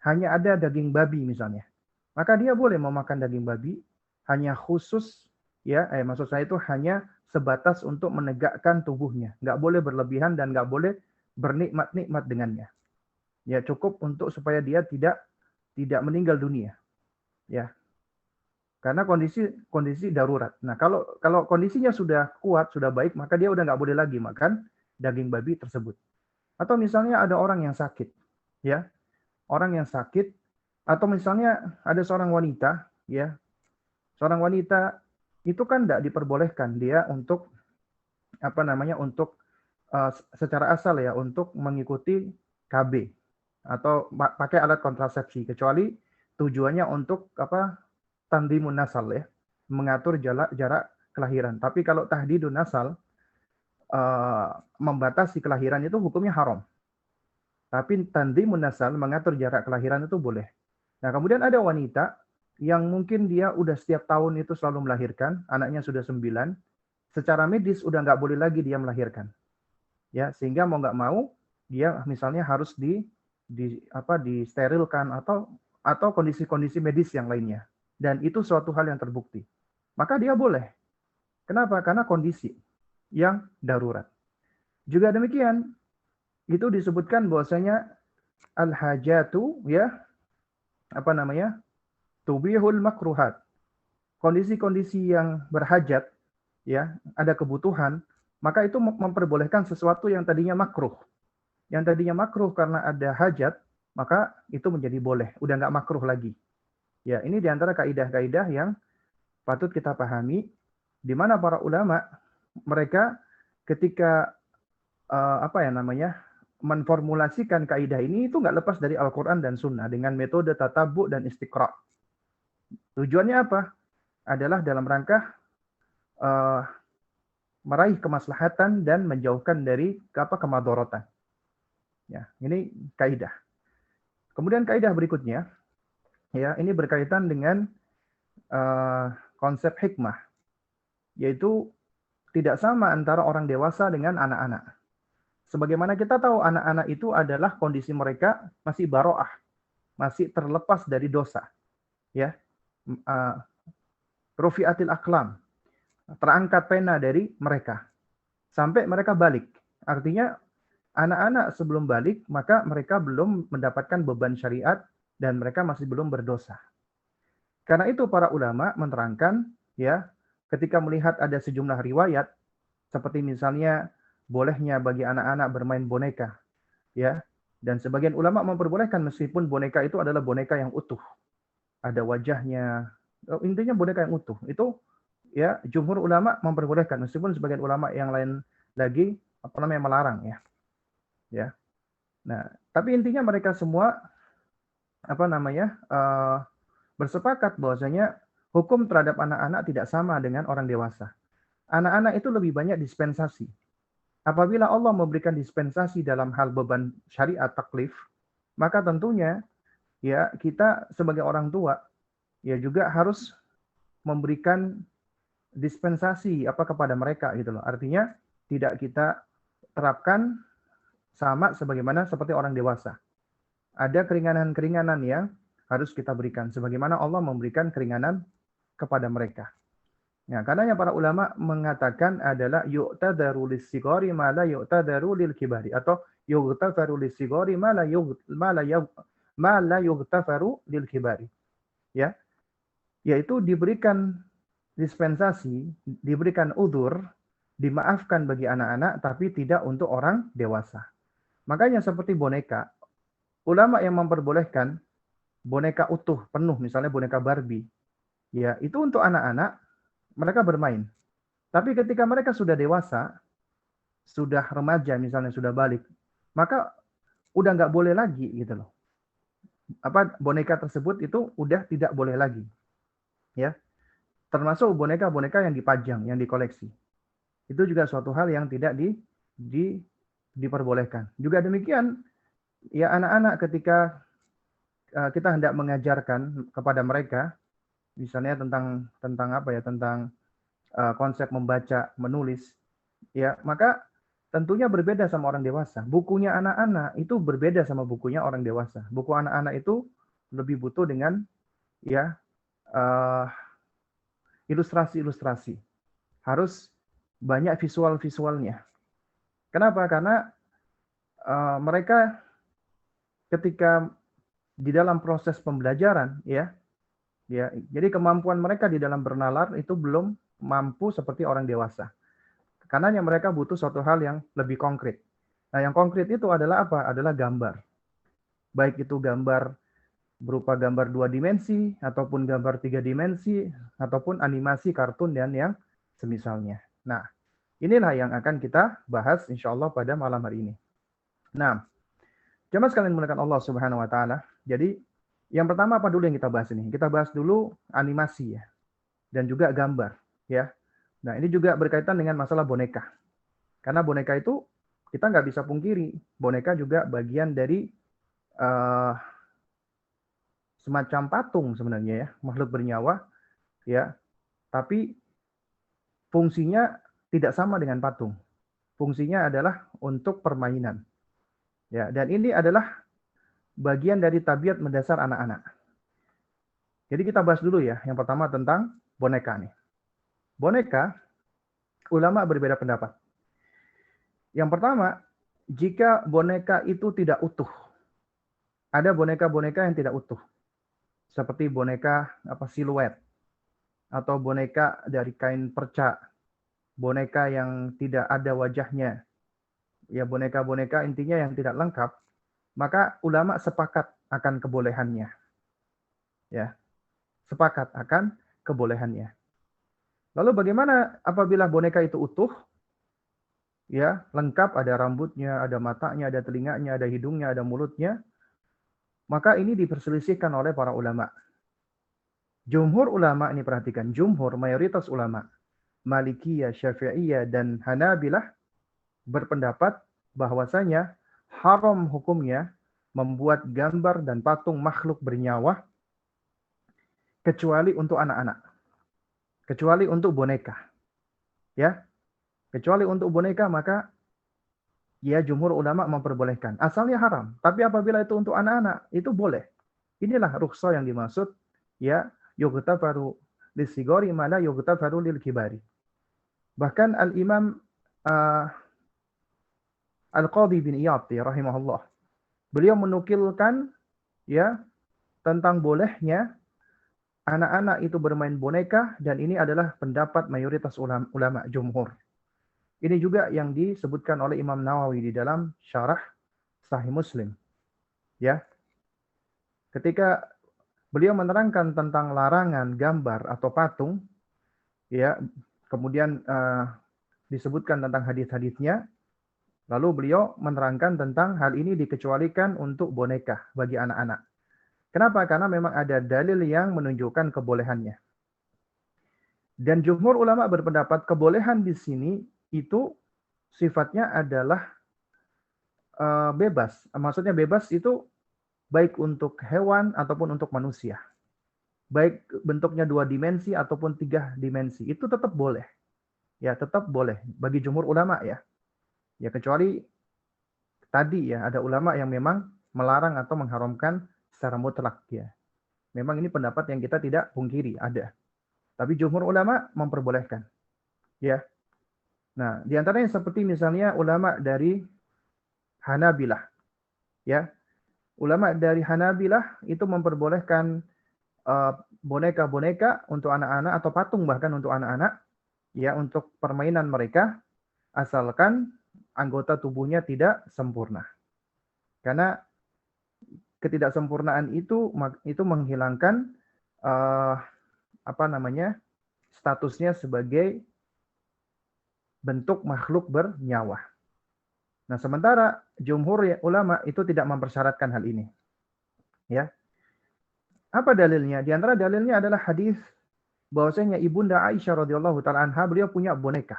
hanya ada daging babi misalnya. Maka dia boleh memakan daging babi, hanya khusus, ya, maksud saya itu hanya sebatas untuk menegakkan tubuhnya. Nggak boleh berlebihan dan nggak boleh bernikmat-nikmat dengannya. Ya cukup untuk supaya dia tidak meninggal dunia. Ya. Karena kondisi darurat. Nah, kalau kondisinya sudah kuat, sudah baik, maka dia udah nggak boleh lagi makan daging babi tersebut. Atau misalnya ada orang yang sakit, ya. Orang yang sakit atau misalnya ada seorang wanita, ya. Seorang wanita itu kan tidak diperbolehkan dia untuk untuk secara asal ya untuk mengikuti KB atau pakai alat kontrasepsi kecuali tujuannya untuk tandimun nasal ya, mengatur jarak kelahiran. Tapi kalau tahdidun nasal membatasi kelahiran itu hukumnya haram. Tapi tandimun nasal mengatur jarak kelahiran itu boleh. Nah, kemudian ada wanita yang mungkin dia udah setiap tahun itu selalu melahirkan, anaknya sudah 9, secara medis udah nggak boleh lagi dia melahirkan. Ya, sehingga mau nggak mau dia misalnya harus disterilkan atau kondisi-kondisi medis yang lainnya. Dan itu suatu hal yang terbukti. Maka dia boleh. Kenapa? Karena kondisi yang darurat. Juga demikian, itu disebutkan bahwasanya al-hajatu ya tubihul makruhat. Kondisi-kondisi yang berhajat, ya, ada kebutuhan, maka itu memperbolehkan sesuatu yang tadinya makruh. Yang tadinya makruh karena ada hajat, maka itu menjadi boleh, udah nggak makruh lagi. Ya, ini diantara kaidah-kaidah yang patut kita pahami, di mana para ulama mereka ketika menformulasikan kaidah ini itu nggak lepas dari Al-Quran dan Sunnah dengan metode tatabu dan istiqra. Tujuannya apa? Adalah dalam rangka meraih kemaslahatan dan menjauhkan dari kemadharatan. Ya, ini kaidah. Kemudian kaidah berikutnya, ya, ini berkaitan dengan konsep hikmah, yaitu tidak sama antara orang dewasa dengan anak-anak. Sebagaimana kita tahu anak-anak itu adalah kondisi mereka masih baro'ah, masih terlepas dari dosa. Ya, rufi'atil aqlam, terangkat pena dari mereka sampai mereka balik. Artinya anak-anak sebelum balik maka mereka belum mendapatkan beban syariat dan mereka masih belum berdosa. Karena itu para ulama menerangkan, ya, ketika melihat ada sejumlah riwayat seperti misalnya bolehnya bagi anak-anak bermain boneka, ya, dan sebagian ulama memperbolehkan meskipun boneka itu adalah boneka yang utuh, ada wajahnya, intinya boneka yang utuh. Itu ya jumhur ulama memperbolehkan meskipun sebagian ulama yang lain lagi melarang ya. Ya. Nah, tapi intinya mereka semua bersepakat bahwasanya hukum terhadap anak-anak tidak sama dengan orang dewasa. Anak-anak itu lebih banyak dispensasi. Apabila Allah memberikan dispensasi dalam hal beban syariat taklif, maka tentunya ya kita sebagai orang tua ya juga harus memberikan dispensasi kepada mereka gitu loh. Artinya tidak kita terapkan sama sebagaimana seperti orang dewasa. Ada keringanan-keringanan yang harus kita berikan sebagaimana Allah memberikan keringanan kepada mereka. Nah, karena yang para ulama mengatakan adalah yu'tadaru lis-sigari ma la yu'tadaru lil kibari, atau yughtafaru lis-sigari ma la yughtafaru lil kibari. Ya, yaitu diberikan dispensasi, diberikan udzur, dimaafkan bagi anak-anak tapi tidak untuk orang dewasa. Makanya seperti boneka, ulama yang memperbolehkan boneka utuh penuh, misalnya boneka Barbie, ya itu untuk anak-anak, mereka bermain. Tapi ketika mereka sudah dewasa, sudah remaja misalnya, sudah balik, maka udah nggak boleh lagi gitu loh. Boneka tersebut itu udah tidak boleh lagi, ya. Termasuk boneka-boneka yang dipajang, yang dikoleksi. Itu juga suatu hal yang tidak diperbolehkan. Juga demikian, ya anak-anak ketika kita hendak mengajarkan kepada mereka, misalnya tentang apa ya, tentang konsep membaca, menulis, ya maka tentunya berbeda sama orang dewasa. Bukunya anak-anak itu berbeda sama bukunya orang dewasa. Buku anak-anak itu lebih butuh dengan ya ilustrasi-ilustrasi. Harus banyak visual-visualnya. Kenapa? Karena mereka ketika di dalam proses pembelajaran, ya, jadi kemampuan mereka di dalam bernalar itu belum mampu seperti orang dewasa. Karena mereka butuh suatu hal yang lebih konkret. Nah, yang konkret itu adalah apa? Adalah gambar. Baik itu gambar berupa gambar 2 dimensi, ataupun gambar 3 dimensi, ataupun animasi, kartun, dan yang semisalnya. Nah, inilah yang akan kita bahas insya Allah pada malam hari ini. Nah, jemaah sekalian menggunakan Allah Subhanahu wa taala. Jadi, yang pertama apa dulu yang kita bahas ini? Kita bahas dulu animasi ya. Dan juga gambar, ya. Nah, ini juga berkaitan dengan masalah boneka. Karena boneka itu kita nggak bisa pungkiri, boneka juga bagian dari semacam patung sebenarnya ya, makhluk bernyawa, ya. Tapi fungsinya tidak sama dengan patung. Fungsinya adalah untuk permainan. Ya, dan ini adalah bagian dari tabiat mendasar anak-anak. Jadi kita bahas dulu ya, yang pertama tentang boneka nih. Boneka, ulama berbeda pendapat. Yang pertama, jika boneka itu tidak utuh. Ada boneka-boneka yang tidak utuh. Seperti boneka siluet, atau boneka dari kain perca, boneka yang tidak ada wajahnya. Ya, boneka-boneka intinya yang tidak lengkap, maka ulama sepakat akan kebolehannya. Ya. Sepakat akan kebolehannya. Lalu bagaimana apabila boneka itu utuh? Ya, lengkap, ada rambutnya, ada matanya, ada telinganya, ada hidungnya, ada mulutnya. Maka ini diperselisihkan oleh para ulama. Jumhur ulama, ini perhatikan, jumhur, mayoritas ulama, Malikiyah, Syafi'iyah, dan Hanabilah berpendapat bahwasanya haram hukumnya membuat gambar dan patung makhluk bernyawa kecuali untuk anak-anak. Kecuali untuk boneka. Ya. Kecuali untuk boneka, maka ya jumhur ulama memperbolehkan. Asalnya haram, tapi apabila itu untuk anak-anak, itu boleh. Inilah rukhsah yang dimaksud, ya, yughtafaru lis-sigari ma la yughtafaru lil kibari. Bahkan Al-Imam Al-Qadhi bin Iyad rahimahullah, beliau menukilkan ya tentang bolehnya anak-anak itu bermain boneka, dan ini adalah pendapat mayoritas ulama jumhur. Ini juga yang disebutkan oleh Imam Nawawi di dalam syarah Sahih Muslim. Ya. Ketika beliau menerangkan tentang larangan gambar atau patung, ya, kemudian disebutkan tentang hadis-hadisnya, lalu beliau menerangkan tentang hal ini dikecualikan untuk boneka bagi anak-anak. Kenapa? Karena memang ada dalil yang menunjukkan kebolehannya. Dan jumhur ulama berpendapat kebolehan di sini itu sifatnya adalah bebas. Maksudnya bebas itu baik untuk hewan ataupun untuk manusia. Baik bentuknya 2 dimensi ataupun 3 dimensi. Itu tetap boleh. Ya, tetap boleh bagi jumhur ulama ya. Ya, kecuali tadi ya ada ulama yang memang melarang atau mengharamkan secara mutlak ya. Memang ini pendapat yang kita tidak pungkiri, ada. Tapi jumhur ulama memperbolehkan. Ya. Nah, di antaranya seperti misalnya ulama dari Hanabilah. Ya. Ulama dari Hanabilah itu memperbolehkan boneka-boneka untuk anak-anak atau patung bahkan untuk anak-anak, ya, untuk permainan mereka, asalkan anggota tubuhnya tidak sempurna. Karena ketidaksempurnaan itu menghilangkan statusnya sebagai bentuk makhluk bernyawa. Nah, sementara jumhur ulama itu tidak mempersyaratkan hal ini. Ya. Apa dalilnya? Di antara dalilnya adalah hadis bahwasanya Ibunda Aisyah radhiyallahu taala anha beliau punya boneka.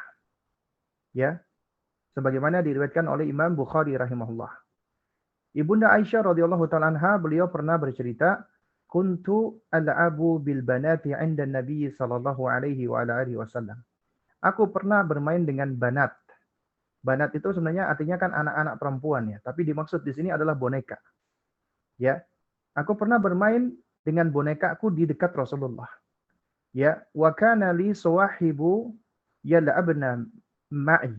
Ya. Sebagaimana diriwayatkan oleh Imam Bukhari rahimahullah. Ibunda Aisyah radhiyallahu taala anha beliau pernah bercerita, "Kuntu al'abu bil banati 'inda Nabi sallallahu alaihi wa alihi wasallam." Aku pernah bermain dengan banat. Banat itu sebenarnya artinya kan anak-anak perempuan ya, tapi dimaksud di sini adalah boneka. Ya. Aku pernah bermain dengan bonekaku di dekat Rasulullah. Ya, wa kana li sawahibu yal'abna ma'i.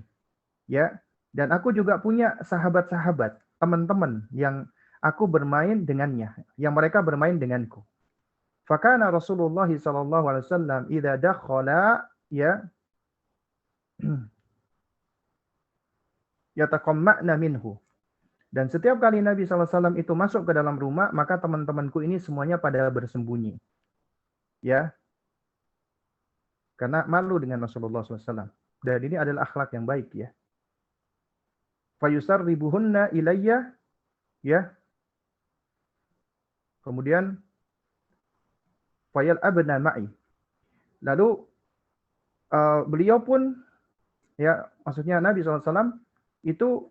Ya, dan aku juga punya sahabat-sahabat, teman-teman yang aku bermain dengannya, yang mereka bermain denganku. Fakana Rasulullah sallallahu alaihi wasallam idza dakhala ya yataqamma'na minhu. Dan setiap kali Nabi SAW itu masuk ke dalam rumah, maka teman-temanku ini semuanya pada bersembunyi. Ya, karena malu dengan Rasulullah SAW. Dan ini adalah akhlak yang baik ya. Fayusarribuhunna ilayya, ya. Kemudian fayal abna ma'i. Lalu beliau pun, ya, maksudnya Nabi SAW itu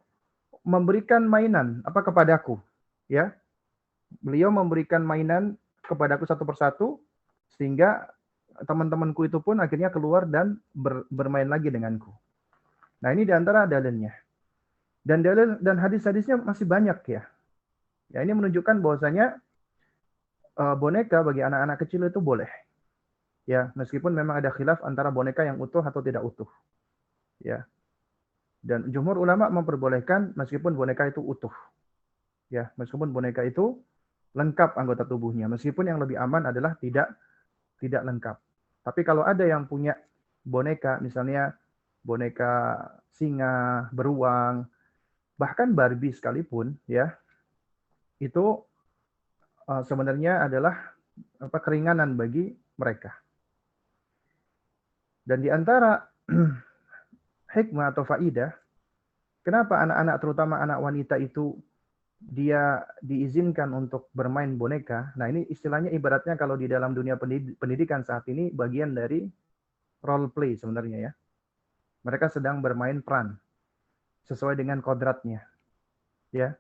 memberikan mainan kepadaku, ya. Beliau memberikan mainan kepadaku satu persatu sehingga teman-temanku itu pun akhirnya keluar dan bermain lagi denganku. Nah, ini diantara dalilnya. Dan dalil dan hadis-hadisnya masih banyak ya. Ya, ini menunjukkan bahwasanya boneka bagi anak-anak kecil itu boleh. Ya, meskipun memang ada khilaf antara boneka yang utuh atau tidak utuh. Ya. Dan jumhur ulama memperbolehkan meskipun boneka itu utuh. Ya, meskipun boneka itu lengkap anggota tubuhnya, meskipun yang lebih aman adalah tidak lengkap. Tapi kalau ada yang punya boneka, misalnya boneka singa, beruang, bahkan Barbie sekalipun, ya, itu sebenarnya adalah keringanan bagi mereka. Dan di antara hikmah atau faidah, kenapa anak-anak, terutama anak wanita itu, dia diizinkan untuk bermain boneka. Nah, ini istilahnya ibaratnya kalau di dalam dunia pendidikan saat ini bagian dari role play sebenarnya ya. Mereka sedang bermain peran sesuai dengan kodratnya. Ya.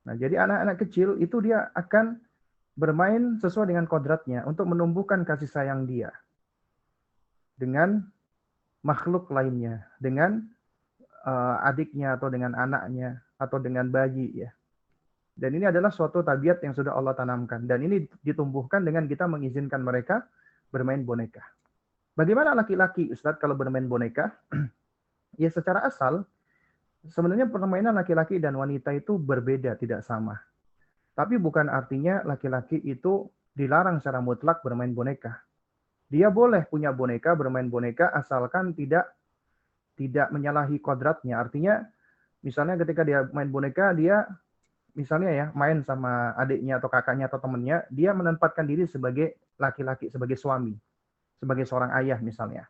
Nah, jadi anak-anak kecil itu dia akan bermain sesuai dengan kodratnya untuk menumbuhkan kasih sayang dia dengan makhluk lainnya, dengan adiknya atau dengan anaknya atau dengan bayi ya. Dan ini adalah suatu tabiat yang sudah Allah tanamkan. Dan ini ditumbuhkan dengan kita mengizinkan mereka bermain boneka. Bagaimana laki-laki, Ustadz, kalau bermain boneka? Ya, secara asal, sebenarnya permainan laki-laki dan wanita itu berbeda, tidak sama. Tapi bukan artinya laki-laki itu dilarang secara mutlak bermain boneka. Dia boleh punya boneka, bermain boneka, asalkan tidak menyalahi kodratnya. Artinya, misalnya ketika dia main boneka, dia misalnya ya main sama adiknya atau kakaknya atau temannya, dia menempatkan diri sebagai laki-laki, sebagai suami, sebagai seorang ayah misalnya.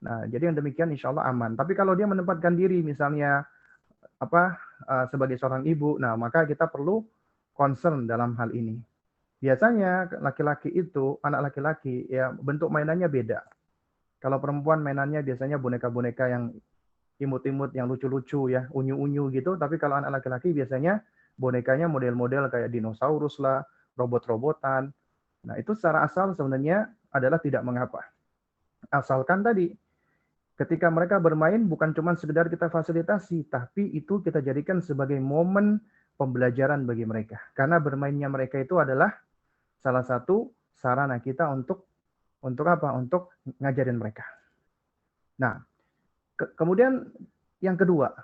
Nah, jadi yang demikian insya Allah aman. Tapi kalau dia menempatkan diri misalnya sebagai seorang ibu, nah maka kita perlu concern dalam hal ini. Biasanya laki-laki itu, anak laki-laki ya bentuk mainannya beda. Kalau perempuan mainannya biasanya boneka-boneka yang imut-imut, yang lucu-lucu ya, unyu-unyu gitu. Tapi kalau anak laki-laki biasanya bonekanya model-model kayak dinosaurus lah, robot-robotan. Nah, itu secara asal sebenarnya adalah tidak mengapa. Asalkan tadi, ketika mereka bermain bukan cuma sekedar kita fasilitasi, tapi itu kita jadikan sebagai momen pembelajaran bagi mereka. Karena bermainnya mereka itu adalah salah satu sarana kita untuk Untuk apa? Untuk ngajarin mereka. Nah, kemudian yang kedua,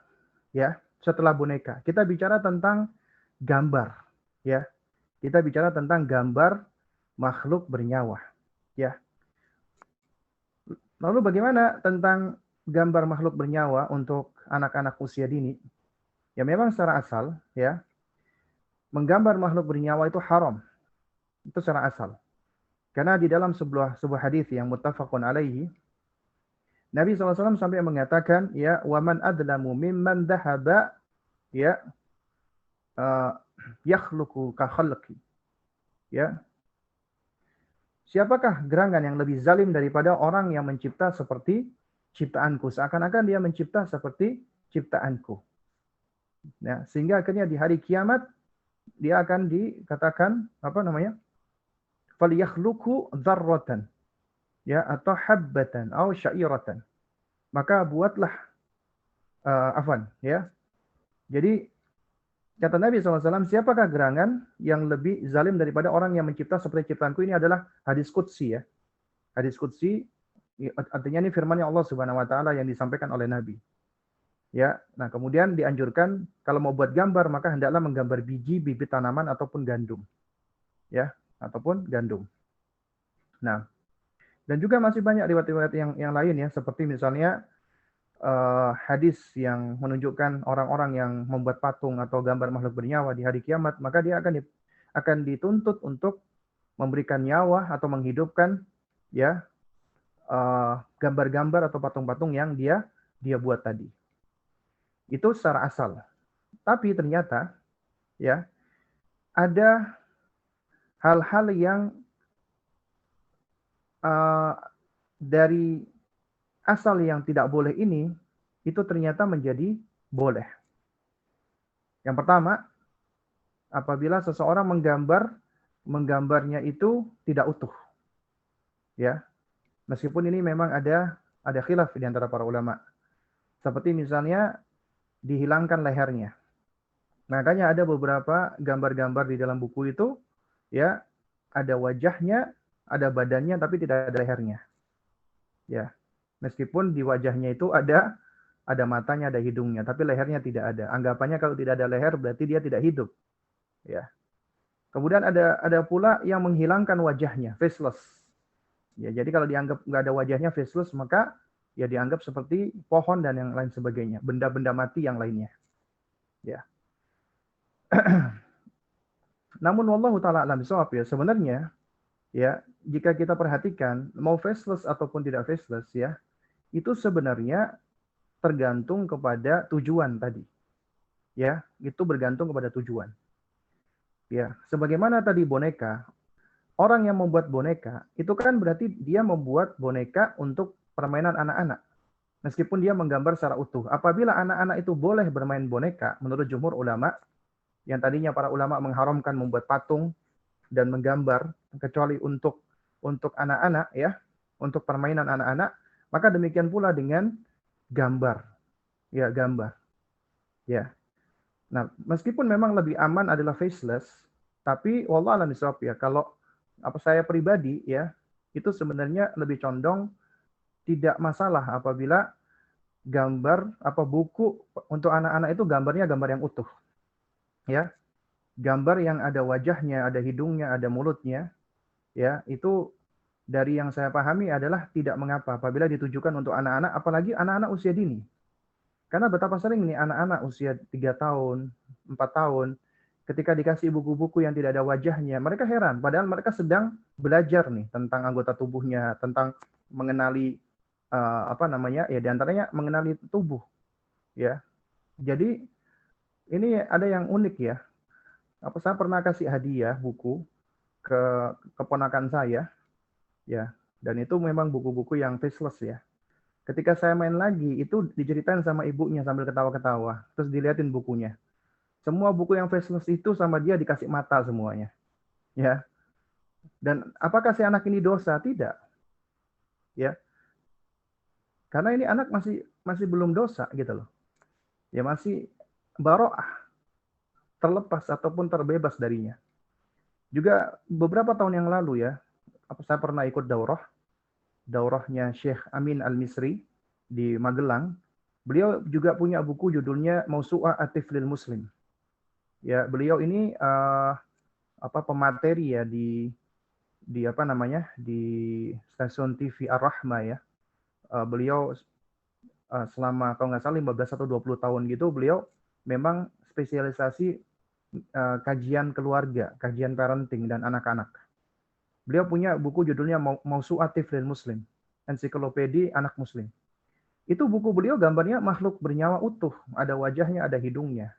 ya, setelah boneka, kita bicara tentang gambar, ya. Kita bicara tentang gambar makhluk bernyawa, ya. Lalu bagaimana tentang gambar makhluk bernyawa untuk anak-anak usia dini? Ya memang secara asal, ya, menggambar makhluk bernyawa itu haram. Itu secara asal. Karena di dalam sebuah hadis yang muttafaqun alaihi, Nabi SAW sampai mengatakan, ya, waman adlamu mimman dhahaba, ya, yakhluqu ka khalqi. Ya. Siapakah gerangan yang lebih zalim daripada orang yang mencipta seperti ciptaanku? Seakan-akan dia mencipta seperti ciptaanku. Ya, sehingga akhirnya di hari kiamat dia akan dikatakan apa namanya? Falyakhluqu dzarratan. Ya, atau habbatan atau syairatan. Maka buatlah ya. Jadi kata Nabi SAW, siapakah gerangan yang lebih zalim daripada orang yang mencipta seperti ciptaanku? Ini adalah hadis qudsi, ya. Hadis qudsi artinya ini firman-Nya Allah Subhanahu wa taala yang disampaikan oleh Nabi. Ya. Nah, kemudian dianjurkan kalau mau buat gambar maka hendaklah menggambar bibit tanaman ataupun gandum. Ya, ataupun gandum. Nah, dan juga masih banyak riwayat-riwayat yang lain, ya, seperti misalnya hadis yang menunjukkan orang-orang yang membuat patung atau gambar makhluk bernyawa di hari kiamat, maka dia akan dituntut untuk memberikan nyawa atau menghidupkan, ya, gambar-gambar atau patung-patung yang dia buat tadi. Itu secara asal. Tapi ternyata, ya, ada hal-hal yang dari asal yang tidak boleh ini, itu ternyata menjadi boleh. Yang pertama, apabila seseorang menggambarnya itu tidak utuh. Ya. Meskipun ini memang ada khilaf di antara para ulama. Seperti misalnya dihilangkan lehernya. Makanya ada beberapa gambar-gambar di dalam buku itu, ya, ada wajahnya, ada badannya, tapi tidak ada lehernya. Ya. Meskipun di wajahnya itu ada matanya, ada hidungnya, tapi lehernya tidak ada. Anggapannya kalau tidak ada leher berarti dia tidak hidup. Ya. Kemudian ada pula yang menghilangkan wajahnya, faceless. Ya, jadi kalau dianggap nggak ada wajahnya, faceless, maka ya dianggap seperti pohon dan yang lain sebagainya, benda-benda mati yang lainnya. Ya. Namun wallahu taala alam bisawab, ya, sebenarnya, ya, jika kita perhatikan mau faceless ataupun tidak faceless, ya, itu sebenarnya tergantung kepada tujuan tadi. Ya, itu bergantung kepada tujuan. Ya, sebagaimana tadi boneka, orang yang membuat boneka itu kan berarti dia membuat boneka untuk permainan anak-anak. Meskipun dia menggambar secara utuh. Apabila anak-anak itu boleh bermain boneka, menurut jumhur ulama, yang tadinya para ulama mengharamkan membuat patung dan menggambar, kecuali untuk anak-anak, ya, untuk permainan anak-anak, maka demikian pula dengan gambar. Ya, gambar. Ya. Nah, meskipun memang lebih aman adalah faceless, tapi wallah alam bisawab, ya, kalau saya pribadi, ya, itu sebenarnya lebih condong tidak masalah apabila gambar buku untuk anak-anak itu gambarnya gambar yang utuh. Ya. Gambar yang ada wajahnya, ada hidungnya, ada mulutnya, ya, itu dari yang saya pahami adalah tidak mengapa apabila ditujukan untuk anak-anak, apalagi anak-anak usia dini. Karena betapa sering nih anak-anak usia 3 tahun, 4 tahun, ketika dikasih buku-buku yang tidak ada wajahnya, mereka heran. Padahal mereka sedang belajar nih tentang anggota tubuhnya, tentang mengenali ya, diantaranya mengenali tubuh. Ya, jadi ini ada yang unik, ya. Saya pernah kasih hadiah buku ke keponakan saya, ya, dan itu memang buku-buku yang faceless, ya. Ketika saya main lagi, itu diceritain sama ibunya sambil ketawa-ketawa. Terus dilihatin bukunya. Semua buku yang faceless itu sama dia dikasih mata semuanya. Ya. Dan apakah si anak ini dosa? Tidak. Ya. Karena ini anak masih belum dosa gitu loh. Ya, masih baro'ah. Terlepas ataupun terbebas darinya. Juga beberapa tahun yang lalu, ya, saya pernah ikut daurah. daurahnya Syekh Amin Al-Misri di Magelang. Beliau juga punya buku judulnya Mausu'ah At-Tiflil Muslim. Ya, beliau ini pemateri ya di apa namanya? Di stasiun TV Ar-Rahma ya. Beliau selama kalau nggak salah 15 atau 20 tahun gitu, beliau memang spesialisasi kajian keluarga, kajian parenting dan anak-anak. Beliau punya buku judulnya Mausu'ah Tiflil Muslim, ensiklopedi anak muslim. Itu buku beliau gambarnya makhluk bernyawa utuh, ada wajahnya, ada hidungnya.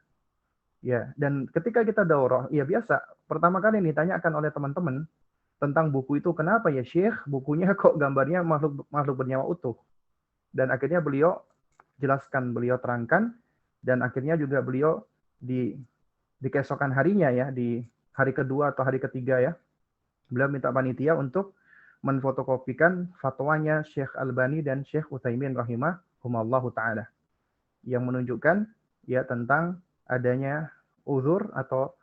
Ya, dan ketika kita daurah, ya biasa, pertama kali ditanyakan oleh teman-teman tentang buku itu, kenapa ya Syekh, bukunya kok gambarnya makhluk bernyawa utuh. Dan akhirnya beliau jelaskan, beliau terangkan, dan akhirnya juga beliau di keesokan harinya ya, di hari kedua atau hari ketiga ya, beliau minta panitia untuk menfotokopikan fatwanya Syekh Albani dan Syekh Utsaimin rahimahumullahu taala yang menunjukkan ya tentang adanya uzur atau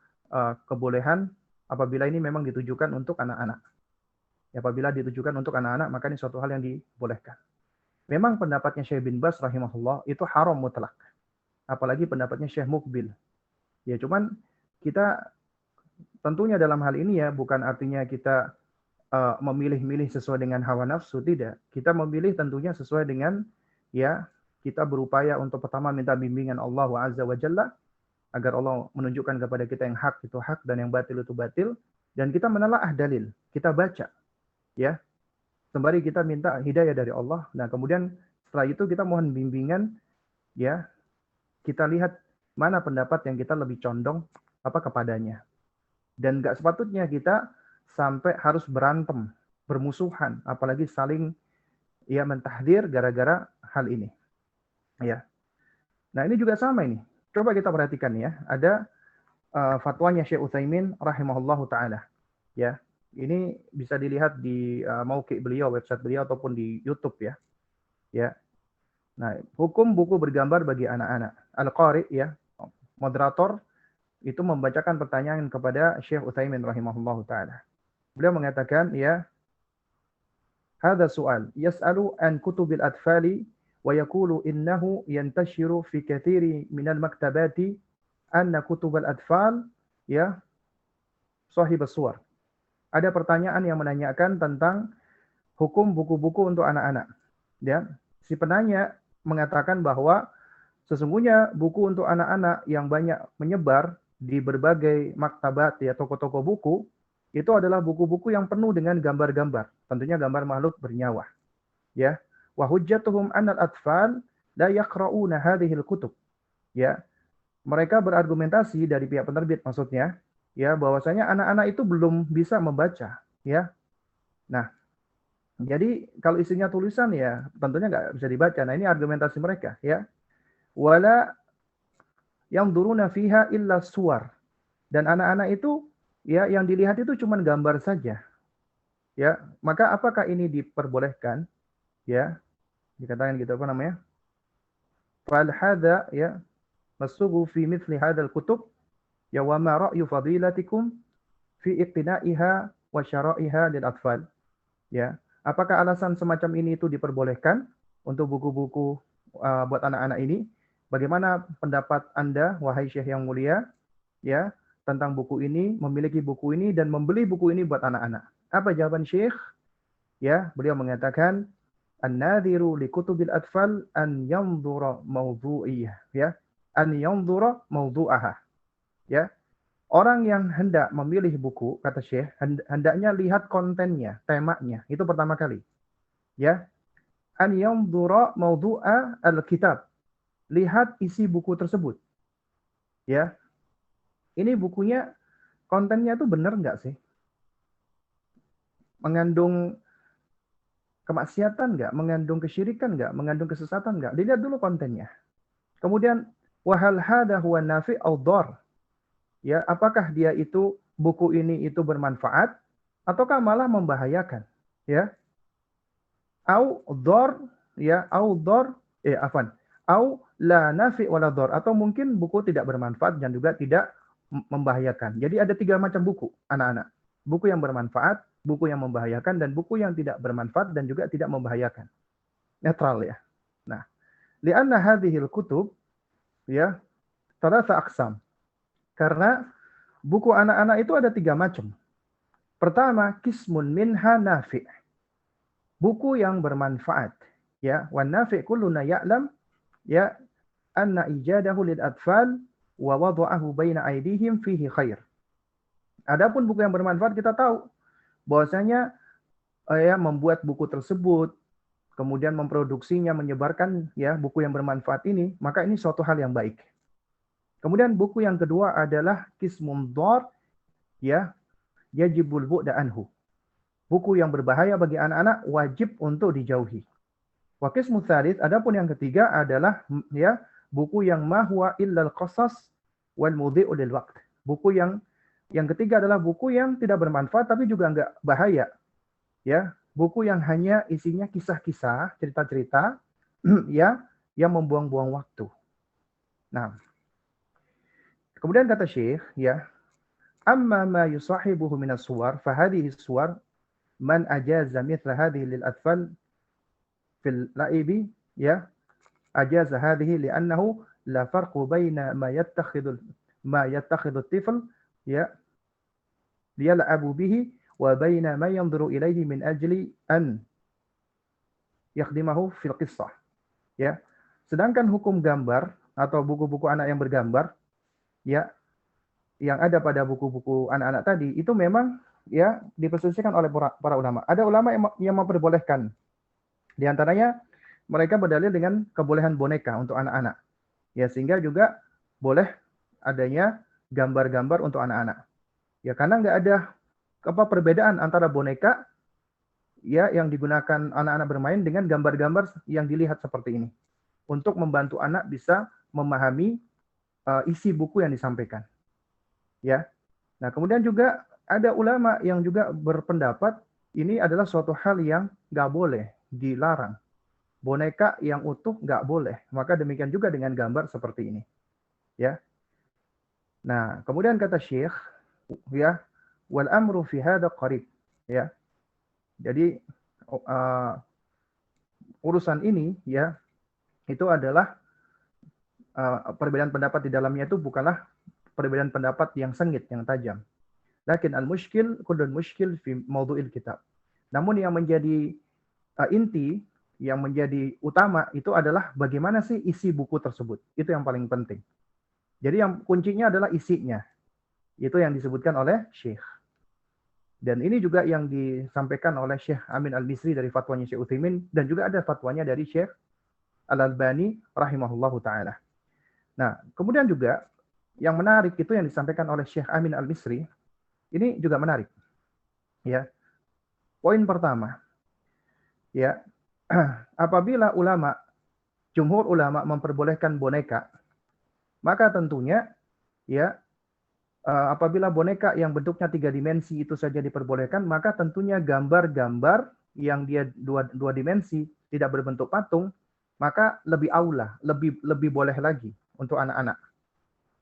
kebolehan apabila ini memang ditujukan untuk anak-anak. Ya, apabila ditujukan untuk anak-anak maka ini suatu hal yang dibolehkan. Memang pendapatnya Syekh bin Baz rahimahullah itu haram mutlak. Apalagi pendapatnya Syekh Mukbil. Ya cuman kita tentunya dalam hal ini ya bukan artinya kita memilih-milih sesuai dengan hawa nafsu, tidak. Kita memilih tentunya sesuai dengan ya kita berupaya untuk pertama minta bimbingan Allah Azza wa Jalla agar Allah menunjukkan kepada kita yang hak itu hak dan yang batil itu batil, dan kita menelaah dalil, kita baca ya. Sembari kita minta hidayah dari Allah. Nah, kemudian setelah itu kita mohon bimbingan ya. Kita lihat mana pendapat yang kita lebih condong kepadanya. Dan enggak sepatutnya kita sampai harus berantem, bermusuhan, apalagi saling ya mentahdir gara-gara hal ini. Ya. Nah, ini juga sama ini. Coba kita perhatikan ya. Ada fatwanya Syekh Utsaimin rahimahullahu taala. Ya. Ini bisa dilihat di mauqi beliau, website beliau ataupun di YouTube ya. Ya. Nah, hukum buku bergambar bagi anak-anak. Al-Qari ya, moderator itu membacakan pertanyaan kepada Syekh Utsaimin rahimahullahu taala. Beliau mengatakan ya, hadza su'al yas'alu an kutubil atfali wa yaqulu innahu yantashiru fi katsiri minal maktabati anna kutubal atfal ya sahib as-suwar. Ada pertanyaan yang menanyakan tentang hukum buku-buku untuk anak-anak. Ya, si penanya mengatakan bahwa sesungguhnya buku untuk anak-anak yang banyak menyebar di berbagai maktabat ya toko-toko buku itu adalah buku-buku yang penuh dengan gambar-gambar, tentunya gambar makhluk bernyawa. Ya, wa hujjatuhum anal atfal la yaqra'una hadhil kutub. Ya, mereka berargumentasi dari pihak penerbit maksudnya, ya bahwasanya anak-anak itu belum bisa membaca, ya. Nah, jadi kalau isinya tulisan ya tentunya nggak bisa dibaca. Nah, ini argumentasi mereka, ya. Wala yanzuruna fiha illa suwar. Dan anak-anak itu ya yang dilihat itu cuma gambar saja. Ya, maka apakah ini diperbolehkan? Ya, dikatakan gitu apa namanya? Fal hadza ya masughu fi mithli hadzal kutub ya wa ma ra'yu fadilatikum fi iqtina'iha wa syara'iha lil atfal. Ya, apakah alasan semacam ini itu diperbolehkan untuk buku-buku buat anak-anak ini? Bagaimana pendapat Anda wahai Syekh yang mulia ya tentang buku ini, memiliki buku ini dan membeli buku ini buat anak-anak? Apa jawaban Syekh? Ya, beliau mengatakan an-nadhiru li kutubil atfal an yanzura mawdu'iyah ya. An yanzura mawdu'aha. Ya. Orang yang hendak memilih buku, kata Syekh, hendaknya lihat kontennya, temanya. Itu pertama kali. Ya. An yanzura mawdu'a al-kitab. Lihat isi buku tersebut. Ya. Ini bukunya, kontennya itu benar nggak sih? Mengandung kemaksiatan nggak? Mengandung kesyirikan nggak? Mengandung kesesatan nggak? Dilihat dulu kontennya. Kemudian, wahal hadha huwa nafi' au dhar. Ya, apakah dia itu buku ini itu bermanfaat ataukah malah membahayakan? Ya. Au dhar ya, au dhar afwan. Au la nafi' wala dhar, atau mungkin buku tidak bermanfaat dan juga tidak membahayakan. Jadi ada 3 macam buku anak-anak. Buku yang bermanfaat, buku yang membahayakan dan buku yang tidak bermanfaat dan juga tidak membahayakan. Netral ya. Nah, li'anna hadhil kutub ya thalatha aqsam. Karena buku anak-anak itu ada 3 macam. Pertama, qismun minha nafi'. Buku yang bermanfaat ya, wan nafi' kulluna ya'lam ya anna ijadahu lil atfal wa wada'ahu baina aydihim fihi khair. Adapun buku yang bermanfaat kita tahu bahwasanya ya membuat buku tersebut, kemudian memproduksinya, menyebarkan ya buku yang bermanfaat ini, maka ini suatu hal yang baik. Kemudian buku yang kedua adalah qismun dhar ya yajibul bu'da anhu. Buku yang berbahaya bagi anak-anak wajib untuk dijauhi. Wa qismu tsalits, adapun yang ketiga adalah ya buku yang ma huwa illal qasas wal mudhi'u lil waqt. Buku yang ketiga adalah buku yang tidak bermanfaat tapi juga enggak bahaya. Ya, buku yang hanya isinya kisah-kisah, cerita-cerita ya yang membuang-buang waktu. Nah, kemudian kata Syekh ya, amma ma yusahibuhu min as-suwar fa hadhihi as-suwar man ajaza mithla hadhihi lil atfal fil la'ibi ya ajaza hadhihi li'annahu la farqu baina ma yattakhidhu at-tifl ya liyal'abu bihi wa baina ma yanzuru ilayhi min ajli an yakhdimahu fil qissah ya. Sedangkan hukum gambar atau buku-buku anak yang bergambar ya yang ada pada buku-buku anak-anak tadi itu memang ya diperselisihkan oleh para ulama. Ada ulama yang memperbolehkan. Di antaranya mereka berdalil dengan kebolehan boneka untuk anak-anak. Ya, sehingga juga boleh adanya gambar-gambar untuk anak-anak. Ya, karena nggak ada perbedaan antara boneka ya yang digunakan anak-anak bermain dengan gambar-gambar yang dilihat seperti ini. Untuk membantu anak bisa memahami isi buku yang disampaikan. Ya. Nah, kemudian juga ada ulama yang juga berpendapat ini adalah suatu hal yang nggak boleh, dilarang. Boneka yang utuh nggak boleh. Maka demikian juga dengan gambar seperti ini. Ya. Nah, kemudian kata Syekh, ya, wal amru fi hadza qarib. Ya. Jadi urusan ini ya itu adalah perbedaan pendapat di dalamnya itu bukanlah perbedaan pendapat yang sengit, yang tajam. Lakin al-mushkil kullun mushkil fi mawdu'il kitab. Namun yang menjadi inti, yang menjadi utama itu adalah bagaimana sih isi buku tersebut. Itu yang paling penting. Jadi yang kuncinya adalah isinya. Itu yang disebutkan oleh Syekh. Dan ini juga yang disampaikan oleh Syekh Amin Al-Misri dari fatwanya Syekh Utsaimin dan juga ada fatwanya dari Syekh Al-Albani rahimahullahu taala. Nah, kemudian juga yang menarik itu yang disampaikan oleh Syekh Amin Al-Misri, ini juga menarik. Ya. Poin pertama, ya, apabila jumhur ulama memperbolehkan boneka, maka tentunya ya apabila boneka yang bentuknya 3 dimensi itu saja diperbolehkan, maka tentunya gambar-gambar yang dia dua dimensi tidak berbentuk patung, maka lebih aula, lebih boleh lagi untuk anak-anak.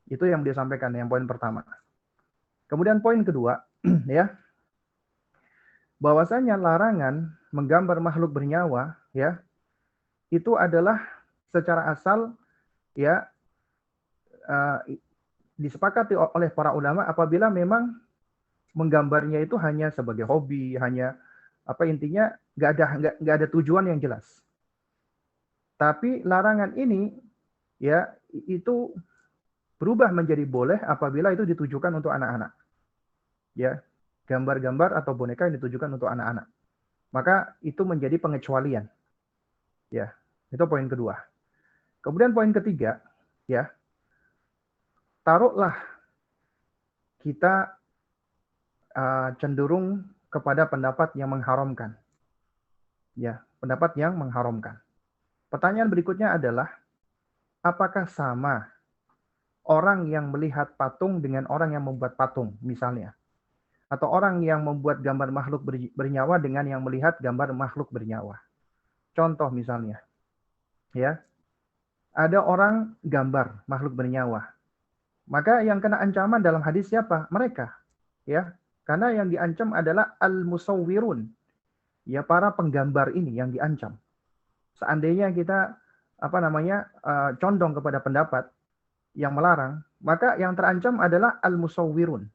Itu yang dia sampaikan, yang poin pertama. Kemudian poin kedua, ya, bahwasanya larangan menggambar makhluk bernyawa, ya, itu adalah secara asal, ya, disepakati oleh para ulama apabila memang menggambarnya itu hanya sebagai hobi, hanya intinya nggak ada tujuan yang jelas. Tapi larangan ini, ya, itu berubah menjadi boleh apabila itu ditujukan untuk anak-anak. Ya, gambar-gambar atau boneka yang ditujukan untuk anak-anak. Maka itu menjadi pengecualian. Ya, itu poin kedua. Kemudian poin ketiga, ya, taruhlah kita cenderung kepada pendapat yang mengharamkan. Ya, pendapat yang mengharamkan. Pertanyaan berikutnya adalah, apakah sama orang yang melihat patung dengan orang yang membuat patung, misalnya? Atau orang yang membuat gambar makhluk bernyawa dengan yang melihat gambar makhluk bernyawa? Contoh misalnya, ya, ada orang gambar makhluk bernyawa. Maka yang kena ancaman dalam hadis siapa? Mereka. Ya, Karena yang diancam adalah al-musawwirun. Ya, para penggambar ini yang diancam. Seandainya kita condong kepada pendapat yang melarang, maka yang terancam adalah al-musawwirun.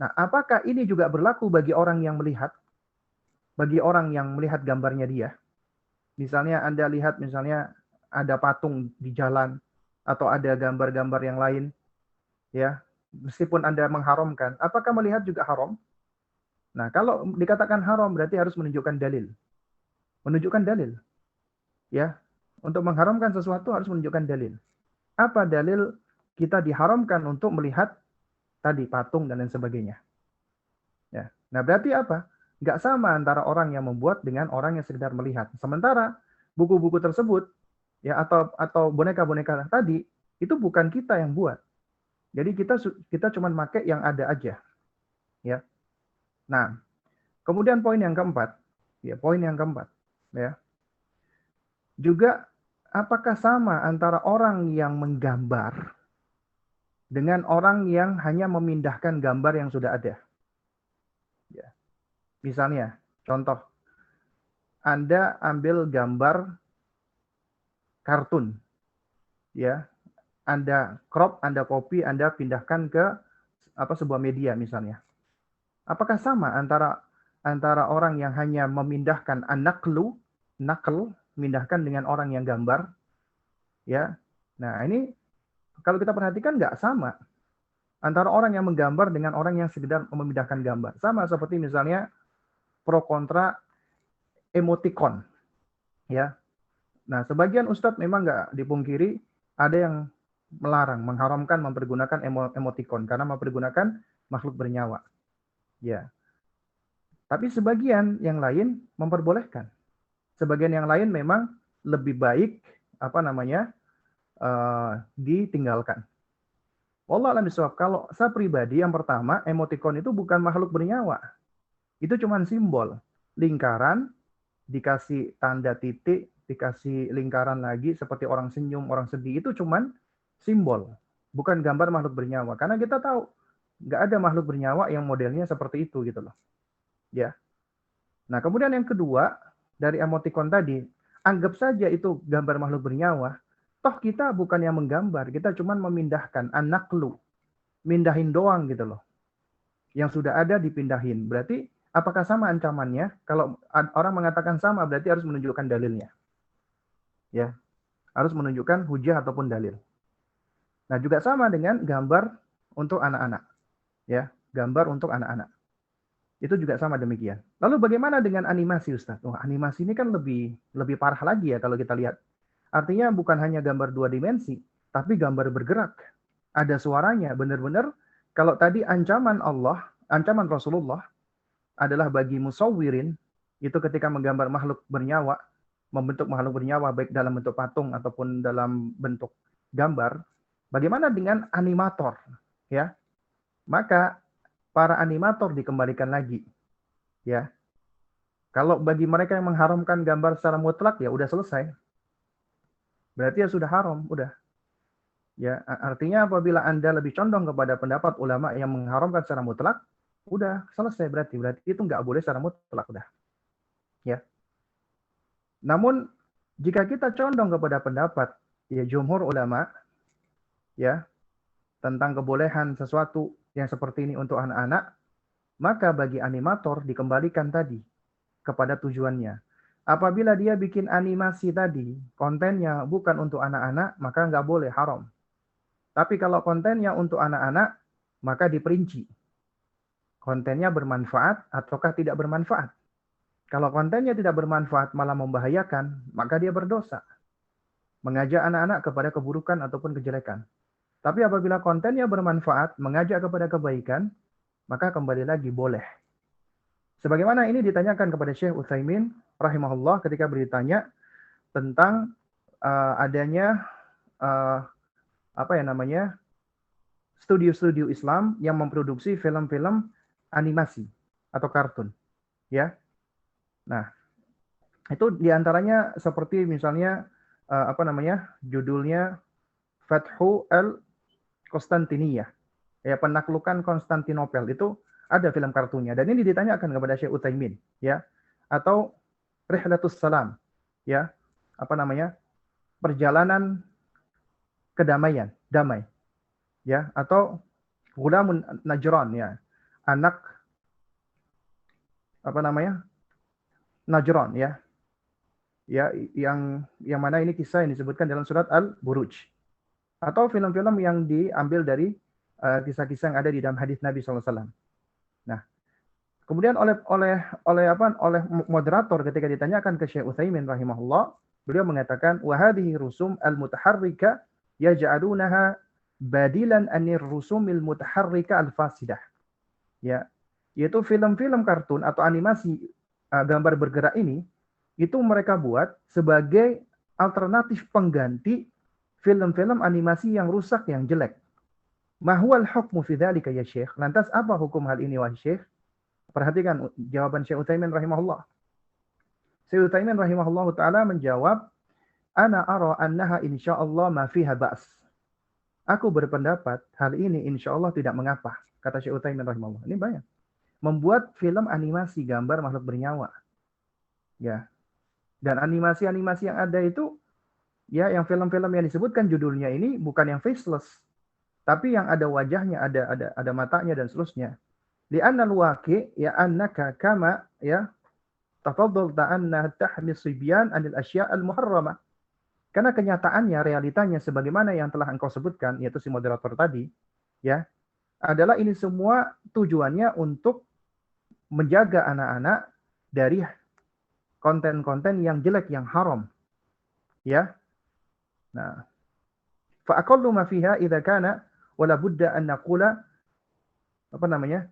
Nah, apakah ini juga berlaku bagi orang yang melihat? Bagi orang yang melihat gambarnya dia? Misalnya Anda lihat misalnya ada patung di jalan atau ada gambar-gambar yang lain, ya, meskipun Anda mengharamkan, apakah melihat juga haram? Nah, kalau dikatakan haram berarti harus menunjukkan dalil. Menunjukkan dalil. Ya. Untuk mengharamkan sesuatu harus menunjukkan dalil. Apa dalil kita diharamkan untuk melihat tadi patung dan lain sebagainya? Ya. Nah, berarti apa? Nggak sama antara orang yang membuat dengan orang yang sekedar melihat. Sementara buku-buku tersebut ya atau boneka-boneka tadi itu bukan kita yang buat. Jadi kita cuma pakai yang ada aja. Ya. Nah, kemudian poin yang keempat, ya, ya. Juga apakah sama antara orang yang menggambar dengan orang yang hanya memindahkan gambar yang sudah ada? Ya. Misalnya, contoh, Anda ambil gambar kartun, ya, Anda crop, Anda copy, Anda pindahkan ke sebuah media misalnya. Apakah sama antara orang yang hanya memindahkan nakal, memindahkan dengan orang yang gambar? Ya. Nah, ini kalau kita perhatikan nggak sama antara orang yang menggambar dengan orang yang sekedar memindahkan gambar. Sama seperti misalnya pro kontra emoticon. Ya. Nah, sebagian ustadz memang nggak dipungkiri ada yang melarang, mengharamkan mempergunakan emoticon karena mempergunakan makhluk bernyawa. Ya. Tapi sebagian yang lain memperbolehkan. Sebagian yang lain memang lebih baik ditinggalkan. Wallah alam bisawab. Kalau saya pribadi yang pertama, emoticon itu bukan makhluk bernyawa. Itu cuma simbol. Lingkaran, dikasih tanda titik, dikasih lingkaran lagi seperti orang senyum, orang sedih. Itu cuma simbol. Bukan gambar makhluk bernyawa. Karena kita tahu, nggak ada makhluk bernyawa yang modelnya seperti itu gitu loh. Ya. Nah, kemudian yang kedua, dari emoticon tadi, anggap saja itu gambar makhluk bernyawa. Toh kita bukan yang menggambar, kita cuma memindahkan anaklu. Mindahin doang gitu loh. Yang sudah ada dipindahin. Berarti apakah sama ancamannya? Kalau orang mengatakan sama, berarti harus menunjukkan dalilnya. Ya. Harus menunjukkan hujah ataupun dalil. Nah, juga sama dengan gambar untuk anak-anak. Ya, gambar untuk anak-anak. Itu juga sama demikian. Lalu bagaimana dengan animasi, Ustaz? Oh, animasi ini kan lebih parah lagi ya kalau kita lihat. Artinya bukan hanya gambar dua dimensi, tapi gambar bergerak. Ada suaranya, benar-benar kalau tadi ancaman Allah, ancaman Rasulullah adalah bagi musawwirin, itu ketika menggambar makhluk bernyawa, membentuk makhluk bernyawa baik dalam bentuk patung ataupun dalam bentuk gambar. Bagaimana dengan animator? Ya, maka para animator dikembalikan lagi. Ya. Kalau bagi mereka yang mengharamkan gambar secara mutlak, ya udah selesai. Berarti ya sudah haram, udah. Ya, artinya apabila Anda lebih condong kepada pendapat ulama yang mengharamkan secara mutlak, udah selesai berarti. Berarti itu nggak boleh secara mutlak, udah. Ya. Namun jika kita condong kepada pendapat ya jumhur ulama ya tentang kebolehan sesuatu yang seperti ini untuk anak-anak, maka bagi animator dikembalikan tadi kepada tujuannya. Apabila dia bikin animasi tadi, kontennya bukan untuk anak-anak, maka nggak boleh, haram. Tapi kalau kontennya untuk anak-anak, maka diperinci. Kontennya bermanfaat ataukah tidak bermanfaat. Kalau kontennya tidak bermanfaat malah membahayakan, maka dia berdosa. Mengajak anak-anak kepada keburukan ataupun kejelekan. Tapi apabila kontennya bermanfaat, mengajak kepada kebaikan, maka kembali lagi boleh. Sebagaimana ini ditanyakan kepada Syekh Utsaimin rahimahullah ketika bertanya tentang adanya studio-studio Islam yang memproduksi film-film animasi atau kartun, ya. Nah, itu diantaranya seperti misalnya judulnya Fathu al-Konstantiniyah, ya, penaklukan Konstantinopel. Itu ada film kartunnya. Dan ini ditanyakan kepada Syekh Utsaimin, ya, atau Rihlatus Salam, ya, apa namanya, perjalanan kedamaian, damai, ya, atau Ghulamun Najran, ya, anak apa namanya, Najran, ya, yang mana ini kisah yang disebutkan dalam surat Al-Buruj, atau film-film yang diambil dari kisah-kisah yang ada di dalam hadis Nabi SAW. Nah, kemudian oleh moderator ketika ditanyakan ke Syekh Utsaimin rahimahullah, beliau mengatakan wa hadhihi rusum al-mutaharrika yaj'alunaha badilan anir rusumil mutaharrika al-fasidah. Ya, yaitu film-film kartun atau animasi gambar bergerak ini itu mereka buat sebagai alternatif pengganti film-film animasi yang rusak, yang jelek. Ma huwal hukmu fi dzalika ya Syekh? Lantas apa hukum hal ini wahai Syekh? Perhatikan jawaban Syekh Utsaimin rahimahullah. Syekh Utsaimin rahimahullah taala menjawab, "Ana ara annaha insyaallah ma fiha ba's." Aku berpendapat hal ini insyaallah tidak mengapa, kata Syekh Utsaimin rahimahullah. Ini banyak. Membuat film animasi gambar makhluk bernyawa. Ya. Dan animasi-animasi yang ada itu, ya, yang film-film yang disebutkan judulnya ini bukan yang faceless, tapi yang ada wajahnya, ada matanya dan seterusnya. Li'anna al-waqi' ya annaka kama ya tafaddalta anna tahmi sibyan anil asya' al-muharramah. Karena kenyataannya, realitanya sebagaimana yang telah engkau sebutkan, yaitu si moderator tadi, ya, adalah ini semua tujuannya untuk menjaga anak-anak dari konten-konten yang jelek, yang haram. Ya. Nah, fa aqallu ma fiha idza kana wala budda an naqula apa namanya?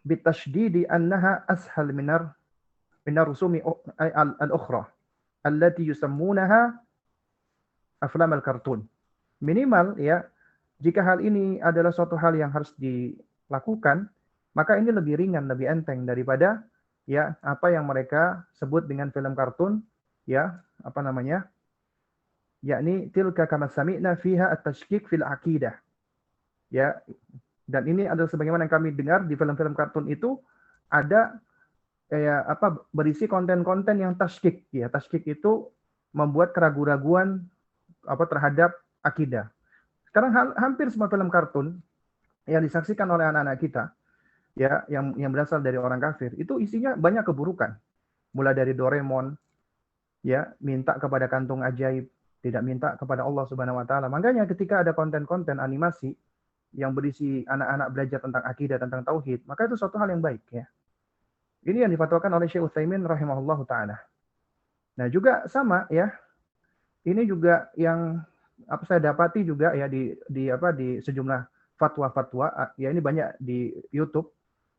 Bitashdidi annaha ashal minar rusumi al-ukhra allati yusammunaha aflam al-kartun. Minimal, ya, jika hal ini adalah suatu hal yang harus dilakukan, maka ini lebih ringan, lebih enteng daripada, ya, apa yang mereka sebut dengan film kartun, ya, apa namanya? Yakni tilka kama sami'na fiha at-tashkik fil aqidah. Ya, dan ini adalah sebagaimana yang kami dengar di film-film kartun itu ada berisi konten-konten yang tashkik, ya. Tashkik itu membuat keraguan-raguan terhadap akidah. Sekarang hampir semua film kartun yang disaksikan oleh anak-anak kita, ya, yang berasal dari orang kafir, itu isinya banyak keburukan. Mulai dari Doraemon, ya, minta kepada kantung ajaib, tidak minta kepada Allah Subhanahu wa taala. Makanya ketika ada konten-konten animasi yang berisi anak-anak belajar tentang akidah, tentang tauhid, maka itu suatu hal yang baik, ya. Ini yang difatwakan oleh Syekh Utsaimin rahimahullahu taala. Nah, juga sama, ya. Ini juga yang saya dapati juga, ya, di sejumlah fatwa-fatwa, ya, ini banyak di YouTube,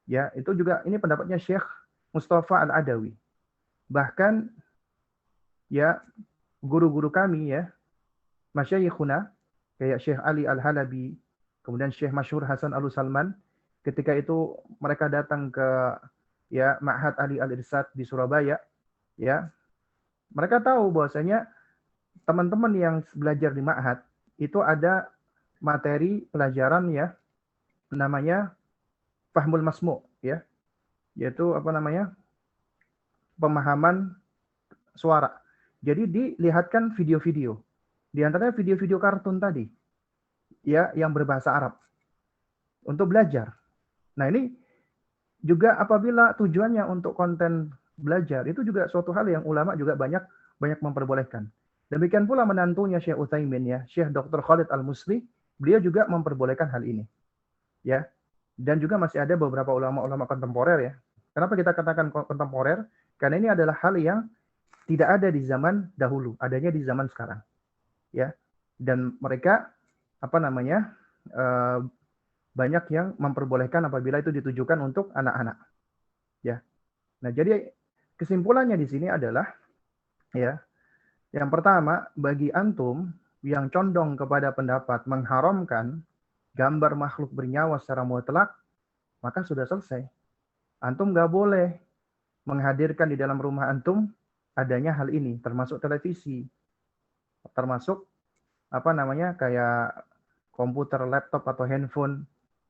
ya. Itu juga ini pendapatnya Syekh Mustafa Al-Adawi. Bahkan, ya, guru-guru kami, ya, masyayikhuna kayak Syekh Ali Al-Halabi, kemudian Syekh Masyhur Hasan Al-Salman, ketika itu mereka datang ke, ya, Ma'had Ali Al-Irsad di Surabaya, ya. Mereka tahu bahwasanya teman-teman yang belajar di Ma'had itu ada materi pelajaran, ya, namanya Fahmul Masmu', ya. Yaitu apa namanya? Pemahaman suara. Jadi dilihatkan video-video. Di antaranya video-video kartun tadi, ya, yang berbahasa Arab untuk belajar. Nah, ini juga apabila tujuannya untuk konten belajar, itu juga suatu hal yang ulama juga banyak memperbolehkan. Demikian pula menantunya Syekh Utsaimin, ya, Syekh Dr. Khalid Al-Musli, beliau juga memperbolehkan hal ini. Ya. Dan juga masih ada beberapa ulama-ulama kontemporer, ya. Kenapa kita katakan kontemporer? Karena ini adalah hal yang tidak ada di zaman dahulu, adanya di zaman sekarang, ya. Dan mereka banyak yang memperbolehkan apabila itu ditujukan untuk anak-anak, ya. Nah, jadi kesimpulannya di sini adalah, ya, yang pertama, bagi antum yang condong kepada pendapat mengharamkan gambar makhluk bernyawa secara mutlak, maka sudah selesai. Antum nggak boleh menghadirkan di dalam rumah antum adanya hal ini, termasuk televisi, termasuk kayak komputer, laptop atau handphone,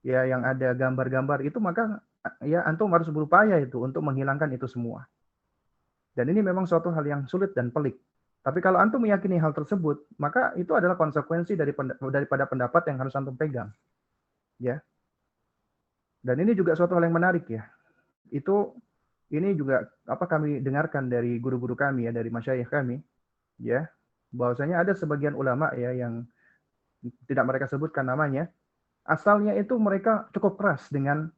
ya yang ada gambar-gambar itu, maka ya antum harus berupaya itu untuk menghilangkan itu semua. Dan ini memang suatu hal yang sulit dan pelik. Tapi kalau antum meyakini hal tersebut, maka itu adalah konsekuensi daripada pendapat yang harus antum pegang. Ya. Dan ini juga suatu hal yang menarik ya. Ini juga kami dengarkan dari guru-guru kami ya, dari masyayikh kami ya, bahwasanya ada sebagian ulama ya yang tidak mereka sebutkan namanya, asalnya itu mereka cukup keras dengan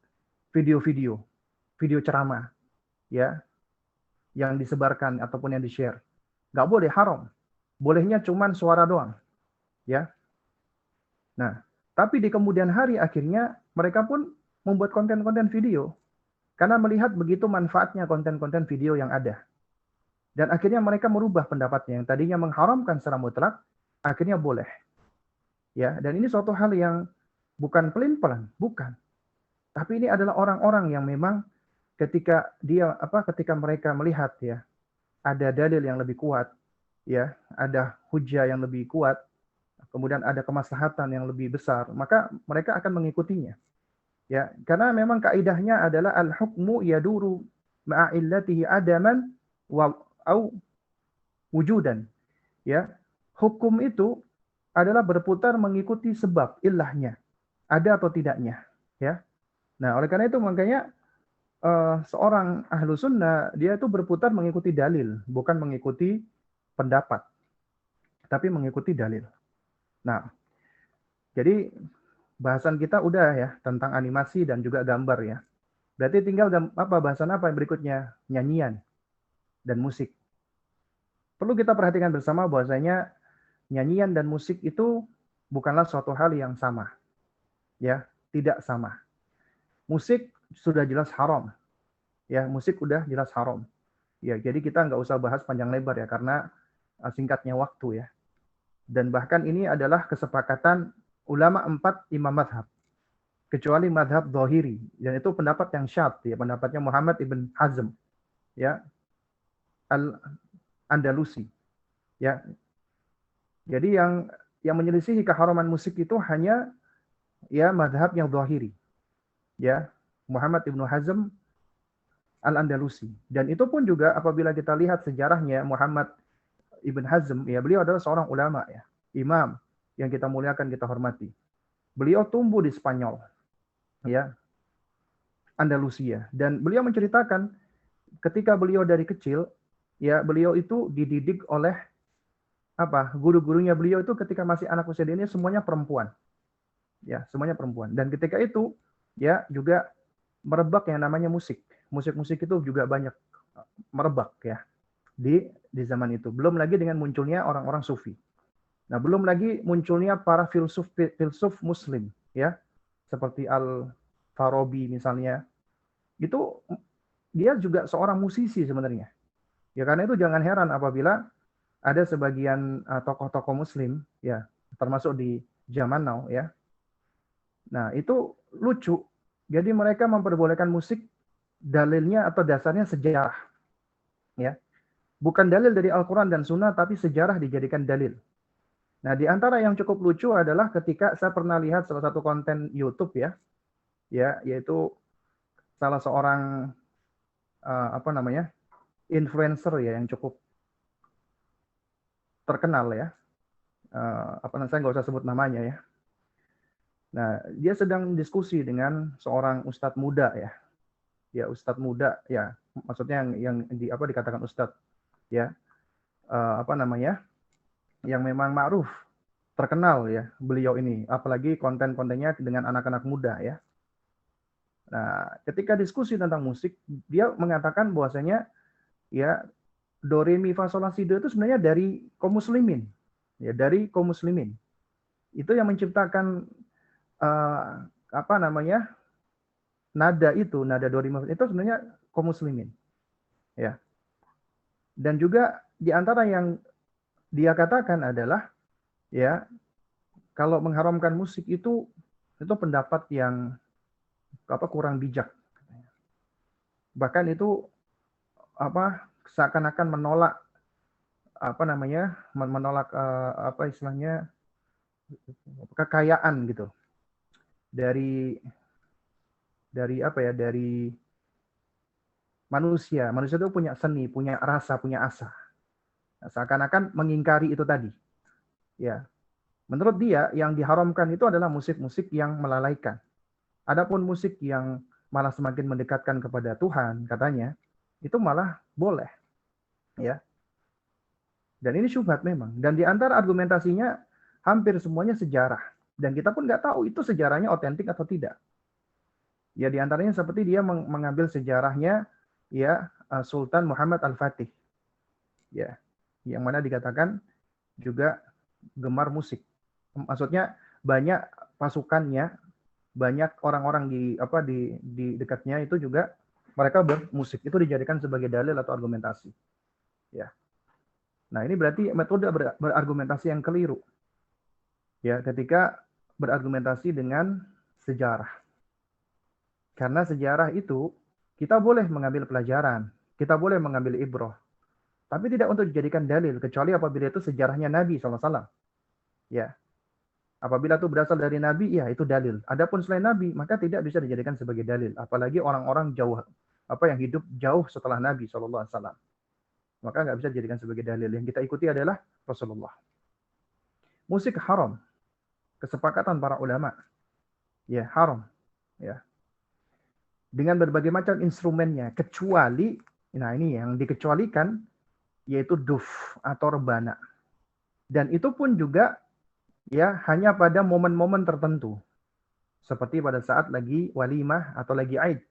video ceramah ya, yang disebarkan ataupun yang di-share. Nggak boleh, haram. Bolehnya cuman suara doang. Ya. Nah, tapi di kemudian hari akhirnya mereka pun membuat konten-konten video karena melihat begitu manfaatnya konten-konten video yang ada. Dan akhirnya mereka merubah pendapatnya yang tadinya mengharamkan secara mutlak, akhirnya boleh. Ya, dan ini suatu hal yang bukan pelin-pelan, bukan. Tapi ini adalah orang-orang yang memang ketika mereka melihat ya, ada dalil yang lebih kuat, ya, ada hujah yang lebih kuat, kemudian ada kemaslahatan yang lebih besar, maka mereka akan mengikutinya. Ya, karena memang kaidahnya adalah al-hukmu yaduru ma'a illatihi adaman au wujudan. Ya, hukum itu adalah berputar mengikuti sebab ilahnya, ada atau tidaknya. Ya, nah oleh karena itu makanya seorang ahlu sunnah dia itu berputar mengikuti dalil, bukan mengikuti pendapat, tapi mengikuti dalil. Nah, jadi bahasan kita udah ya tentang animasi dan juga gambar ya. Berarti tinggal bahasan apa yang berikutnya? Nyanyian dan musik. Perlu kita perhatikan bersama bahwasanya nyanyian dan musik itu bukanlah suatu hal yang sama. Ya, tidak sama. Musik sudah jelas haram. Ya, musik udah jelas haram. Ya, jadi kita nggak usah bahas panjang lebar ya karena singkatnya waktu ya. Dan bahkan ini adalah kesepakatan ulama 4 imam madhab. Kecuali madhab Zahiri. Dan itu pendapat yang syadz ya, pendapatnya Muhammad ibn Hazm. Ya, Al-Andalusi. Ya. Jadi yang menyelisihi keharaman musik itu hanya ya madhab yang Zahiri. Ya, Muhammad ibn Hazm Al-Andalusi. Dan itu pun juga apabila kita lihat sejarahnya Muhammad ibn Hazm, ya beliau adalah seorang ulama ya, imam yang kita muliakan, kita hormati. Beliau tumbuh di Spanyol, ya, Andalusia, dan beliau menceritakan ketika beliau dari kecil, ya beliau itu dididik oleh guru-gurunya beliau itu ketika masih anak usia dini semuanya perempuan, ya semuanya perempuan. Dan ketika itu, ya juga merebak yang namanya musik. Musik-musik itu juga banyak merebak ya di zaman itu. Belum lagi dengan munculnya orang-orang sufi. Nah, belum lagi munculnya para filsuf muslim ya, seperti Al-Farabi misalnya. Itu dia juga seorang musisi sebenarnya. Ya karena itu jangan heran apabila ada sebagian tokoh-tokoh muslim ya, termasuk di zaman now ya. Nah, itu lucu. Jadi mereka memperbolehkan musik, dalilnya atau dasarnya sejarah. Ya. Bukan dalil dari Al-Quran dan Sunnah, tapi sejarah dijadikan dalil. Nah, di antara yang cukup lucu adalah ketika saya pernah lihat salah satu konten YouTube ya, yaitu salah seorang influencer ya yang cukup terkenal ya. Saya nggak usah sebut namanya ya. Nah, dia sedang diskusi dengan seorang ustadz muda ya. Ya, ustadz muda ya, maksudnya yang dikatakan ustadz ya. Yang memang ma'ruf, terkenal ya beliau ini, apalagi konten-kontennya dengan anak-anak muda ya. Nah, ketika diskusi tentang musik, dia mengatakan bahwasanya ya do re mi fa sol la si do itu sebenarnya dari kaum muslimin. Ya, dari kaum muslimin. Itu yang menciptakan nada do re mi itu sebenarnya kaum muslimin. Ya. Dan juga di antara yang dia katakan adalah ya kalau mengharamkan musik itu pendapat yang kurang bijak. Bahkan itu seakan-akan menolak menolak kekayaan gitu. dari apa ya, dari manusia. Manusia itu punya seni, punya rasa, punya asa. Nah, seakan-akan mengingkari itu tadi. Ya, menurut dia yang diharamkan itu adalah musik-musik yang melalaikan. Adapun musik yang malah semakin mendekatkan kepada Tuhan, katanya, itu malah boleh. Ya. Dan ini syubhat memang. Dan di antara argumentasinya hampir semuanya sejarah. Dan kita pun nggak tahu itu sejarahnya otentik atau tidak. Ya, di antaranya seperti dia mengambil sejarahnya ya Sultan Muhammad Al-Fatih. Ya, yang mana dikatakan juga gemar musik. Maksudnya banyak pasukannya, banyak orang-orang di dekatnya itu juga mereka bermusik. Itu dijadikan sebagai dalil atau argumentasi. Ya. Nah, ini berarti metode berargumentasi yang keliru. Ya, ketika berargumentasi dengan sejarah. Karena sejarah itu kita boleh mengambil pelajaran, kita boleh mengambil ibroh, tapi tidak untuk dijadikan dalil kecuali apabila itu sejarahnya Nabi SAW. Ya, apabila itu berasal dari Nabi, ya itu dalil. Adapun selain Nabi, maka tidak bisa dijadikan sebagai dalil. Apalagi orang-orang jauh yang hidup jauh setelah Nabi SAW. Maka nggak bisa dijadikan sebagai dalil. Yang kita ikuti adalah Rasulullah. Musik haram, kesepakatan para ulama. Ya, haram. Ya. Dengan berbagai macam instrumennya, kecuali, nah ini yang dikecualikan, yaitu duf atau rebana. Dan itu pun juga ya hanya pada momen-momen tertentu. Seperti pada saat lagi walimah atau lagi Aid.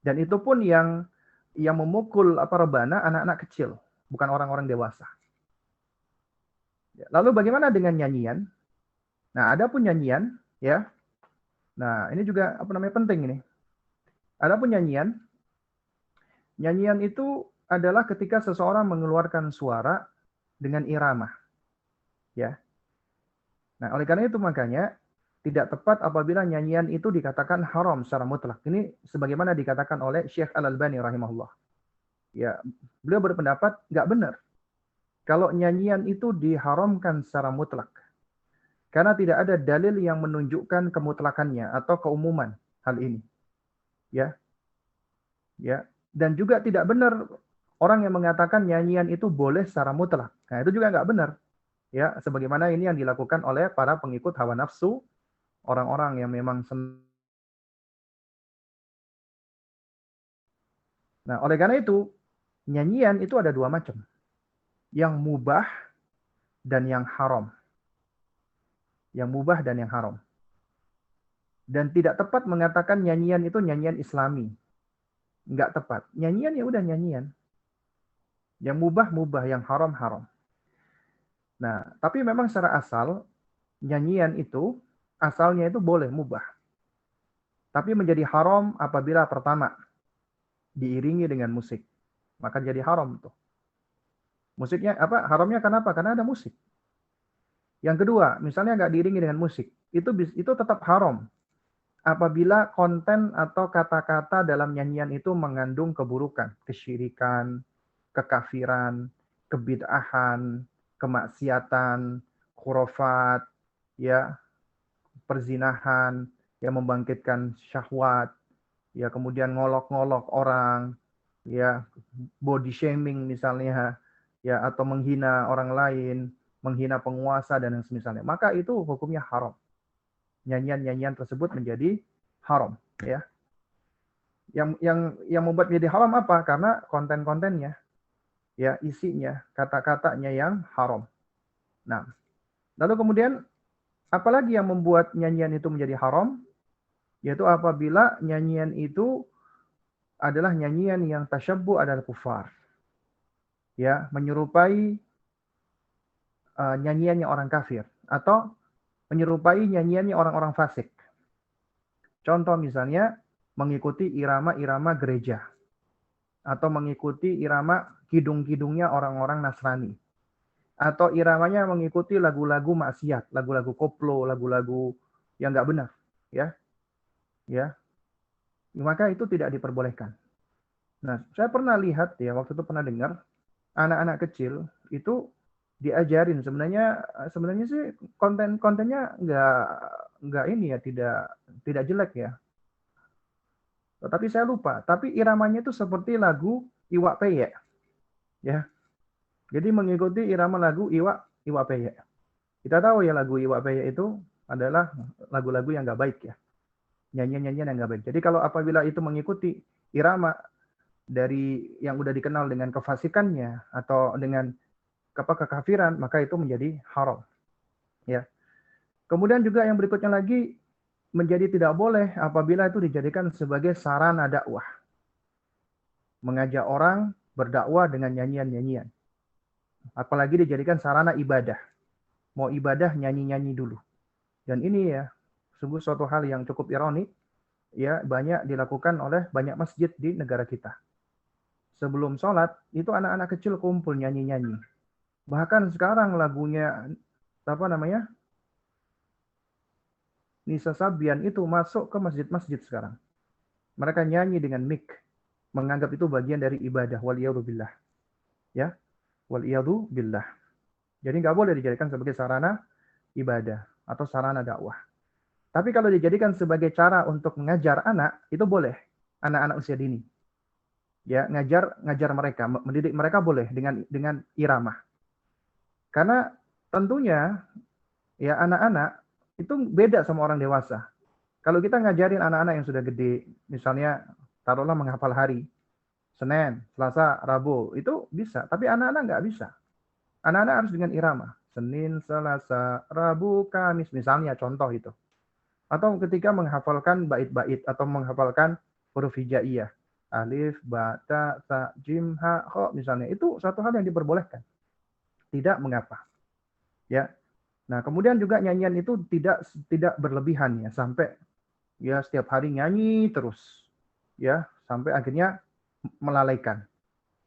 Dan itu pun yang memukul rebana anak-anak kecil, bukan orang-orang dewasa. Lalu bagaimana dengan nyanyian? Nah, ada pun nyanyian, ya. Nah, ini juga penting ini. Adapun nyanyian itu adalah ketika seseorang mengeluarkan suara dengan irama. Ya. Nah, oleh karena itu makanya tidak tepat apabila nyanyian itu dikatakan haram secara mutlak. Ini sebagaimana dikatakan oleh Syekh Al-Albani rahimahullah. Ya, beliau berpendapat nggak benar kalau nyanyian itu diharamkan secara mutlak. Karena tidak ada dalil yang menunjukkan kemutlakannya atau keumuman hal ini. Ya. Ya, dan juga tidak benar orang yang mengatakan nyanyian itu boleh secara mutlak. Nah, itu juga nggak benar. Ya, sebagaimana ini yang dilakukan oleh para pengikut hawa nafsu, orang-orang yang memang Nah, oleh karena itu, nyanyian itu ada dua macam. Yang mubah dan yang haram. Yang mubah dan yang haram. Dan tidak tepat mengatakan nyanyian itu nyanyian Islami. Nggak tepat. Nyanyian ya udah nyanyian. Yang mubah, yang haram. Nah, tapi memang secara asal, nyanyian itu, asalnya itu boleh mubah. Tapi menjadi haram apabila pertama, diiringi dengan musik. Maka jadi haram tuh. Musiknya, haramnya kenapa? Karena ada musik. Yang kedua, misalnya nggak diiringi dengan musik. Itu tetap haram. Apabila konten atau kata-kata dalam nyanyian itu mengandung keburukan, kesyirikan, kekafiran, kebid'ahan, kemaksiatan, khurafat, ya, perzinahan, yang membangkitkan syahwat, ya kemudian ngolok-ngolok orang, ya body shaming misalnya, ya atau menghina orang lain, menghina penguasa dan yang semisalnya. Maka itu hukumnya haram. Nyanyian-nyanyian tersebut menjadi haram, ya. Yang membuat menjadi haram apa? Karena konten-kontennya, ya isinya, kata-katanya yang haram. Nah, lalu kemudian apalagi yang membuat nyanyian itu menjadi haram? Yaitu apabila nyanyian itu adalah nyanyian yang tasyabbu adalah kufar. Ya, menyerupai nyanyiannya orang kafir atau menyerupai nyanyiannya orang-orang fasik. Contoh misalnya mengikuti irama-irama gereja atau mengikuti irama kidung-kidungnya orang-orang Nasrani. Atau iramanya mengikuti lagu-lagu maksiat, lagu-lagu koplo, lagu-lagu yang nggak benar, ya. Ya. Maka itu tidak diperbolehkan. Nah, saya pernah lihat ya, waktu itu pernah dengar anak-anak kecil itu diajarin sebenarnya sih kontennya enggak ini ya, tidak jelek ya. Tetapi saya lupa. Tapi iramanya itu seperti lagu Iwak Peyek. Ya. Jadi mengikuti irama lagu Iwak Peyek. Kita tahu ya lagu Iwak Peyek itu adalah lagu-lagu yang nggak baik ya. Nyanyian-nyanyian yang nggak baik. Jadi kalau apabila itu mengikuti irama dari yang udah dikenal dengan kefasikannya atau dengan kekafiran, maka itu menjadi haram. Ya. Kemudian juga yang berikutnya lagi, menjadi tidak boleh apabila itu dijadikan sebagai sarana dakwah. Mengajak orang berdakwah dengan nyanyian-nyanyian. Apalagi dijadikan sarana ibadah. Mau ibadah nyanyi-nyanyi dulu. Dan ini ya, sungguh suatu hal yang cukup ironik, ya banyak dilakukan oleh banyak masjid di negara kita. Sebelum sholat, itu anak-anak kecil kumpul nyanyi-nyanyi. Bahkan sekarang lagunya, apa namanya, Nisa Sabian itu masuk ke masjid-masjid sekarang. Mereka nyanyi dengan mic, menganggap itu bagian dari ibadah. Waliyadzubillah. Ya, waliyadzubillah. Jadi nggak boleh dijadikan sebagai sarana ibadah atau sarana dakwah. Tapi kalau dijadikan sebagai cara untuk mengajar anak, itu boleh. Anak-anak usia dini. Ya, ngajar mereka, mendidik mereka boleh dengan irama. Karena tentunya ya anak-anak itu beda sama orang dewasa. Kalau kita ngajarin anak-anak yang sudah gede, misalnya taruhlah menghafal hari, Senin, Selasa, Rabu, itu bisa. Tapi anak-anak nggak bisa. Anak-anak harus dengan irama. Senin, Selasa, Rabu, Kamis, misalnya contoh itu. Atau ketika menghafalkan bait-bait atau menghafalkan huruf hijaiyah. Alif, ba, ta, sa, jim, ha, kho, misalnya. Itu satu hal yang diperbolehkan. Tidak mengapa. Ya. Nah, kemudian juga nyanyian itu tidak berlebihan ya, sampai ya setiap hari nyanyi terus. Ya, sampai akhirnya melalaikan.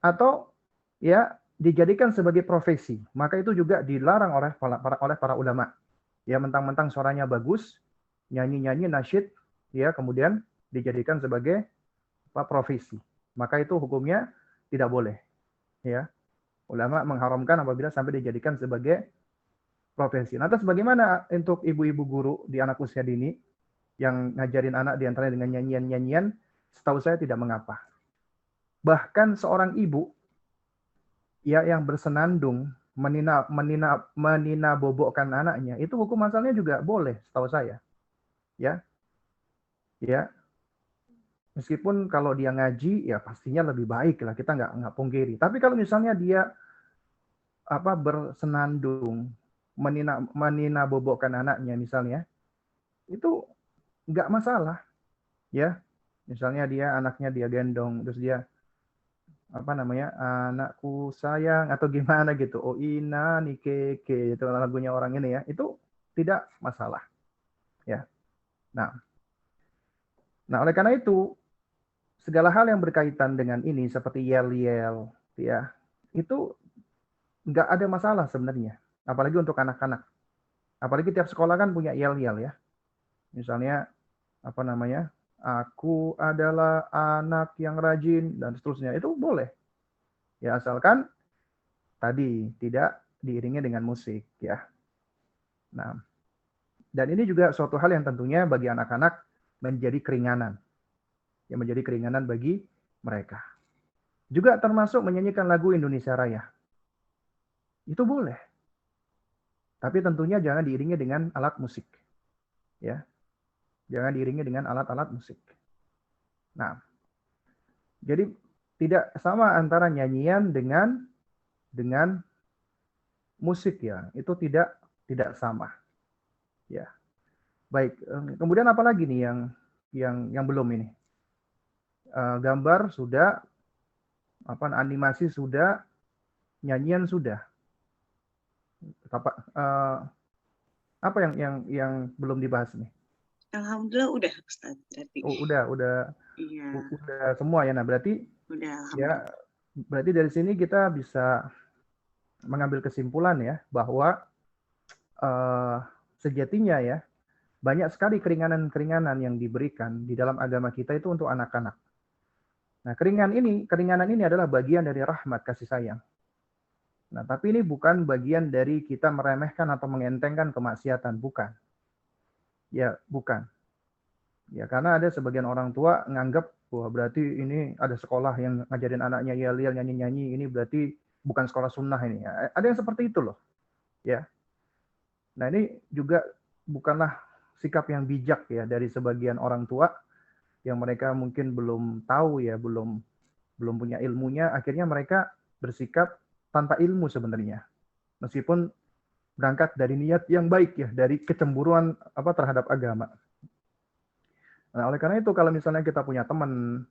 Atau ya dijadikan sebagai profesi. Maka itu juga dilarang oleh para ulama. Ya, mentang-mentang suaranya bagus, nyanyi-nyanyi nasyid, ya kemudian dijadikan sebagai profesi. Maka itu hukumnya tidak boleh. Ya, ulama mengharamkan apabila sampai dijadikan sebagai profesi. Lantas bagaimana untuk ibu-ibu guru di anak usia dini yang ngajarin anak diantaranya dengan nyanyian-nyanyian? Setahu saya tidak mengapa. Bahkan seorang ibu ya yang bersenandung menina bobokkan anaknya, itu hukum asalnya juga boleh setahu saya. Ya. Ya. Meskipun kalau dia ngaji ya pastinya lebih baik lah, kita nggak pungkiri. Tapi kalau misalnya dia bersenandung menina bobokkan anaknya misalnya, itu nggak masalah. Ya. Misalnya anaknya dia gendong, terus dia anakku sayang atau gimana gitu, oh ina nikeke, itu lagunya orang ini ya, itu tidak masalah ya. Nah oleh karena itu segala hal yang berkaitan dengan ini seperti yel-yel ya, itu nggak ada masalah sebenarnya, apalagi untuk anak-anak. Apalagi tiap sekolah kan punya yel-yel ya, misalnya aku adalah anak yang rajin dan seterusnya, itu boleh ya, asalkan tadi tidak diiringi dengan musik ya. Nah, dan ini juga suatu hal yang tentunya bagi anak-anak menjadi keringanan. Yang menjadi keringanan bagi mereka. Juga termasuk menyanyikan lagu Indonesia Raya. Itu boleh. Tapi tentunya jangan diiringi dengan alat musik. Ya. Jangan diiringi dengan alat-alat musik. Nah, jadi tidak sama antara nyanyian dengan musik ya. Itu tidak sama. Ya. Baik, kemudian apa lagi nih yang belum ini? Gambar sudah, animasi sudah, nyanyian sudah. Apa yang belum dibahas nih? Alhamdulillah udah Ustaz berarti. Oh, udah. Iya. Udah semua ya. Nah, berarti berarti dari sini kita bisa mengambil kesimpulan ya bahwa sejatinya ya banyak sekali keringanan-keringanan yang diberikan di dalam agama kita itu untuk anak-anak. Nah, keringanan ini adalah bagian dari rahmat kasih sayang. Nah, tapi ini bukan bagian dari kita meremehkan atau mengentengkan kemaksiatan, bukan. Ya, bukan. Ya, karena ada sebagian orang tua nganggap, wah berarti ini ada sekolah yang ngajarin anaknya yel-yel, nyanyi-nyanyi, ini berarti bukan sekolah sunnah ini. Ya, ada yang seperti itu loh. Ya. Nah, ini juga bukanlah sikap yang bijak ya dari sebagian orang tua yang mereka mungkin belum tahu ya, belum punya ilmunya, akhirnya mereka bersikap tanpa ilmu sebenarnya. Meskipun berangkat dari niat yang baik ya, dari kecemburuan terhadap agama. Nah, oleh karena itu kalau misalnya kita punya teman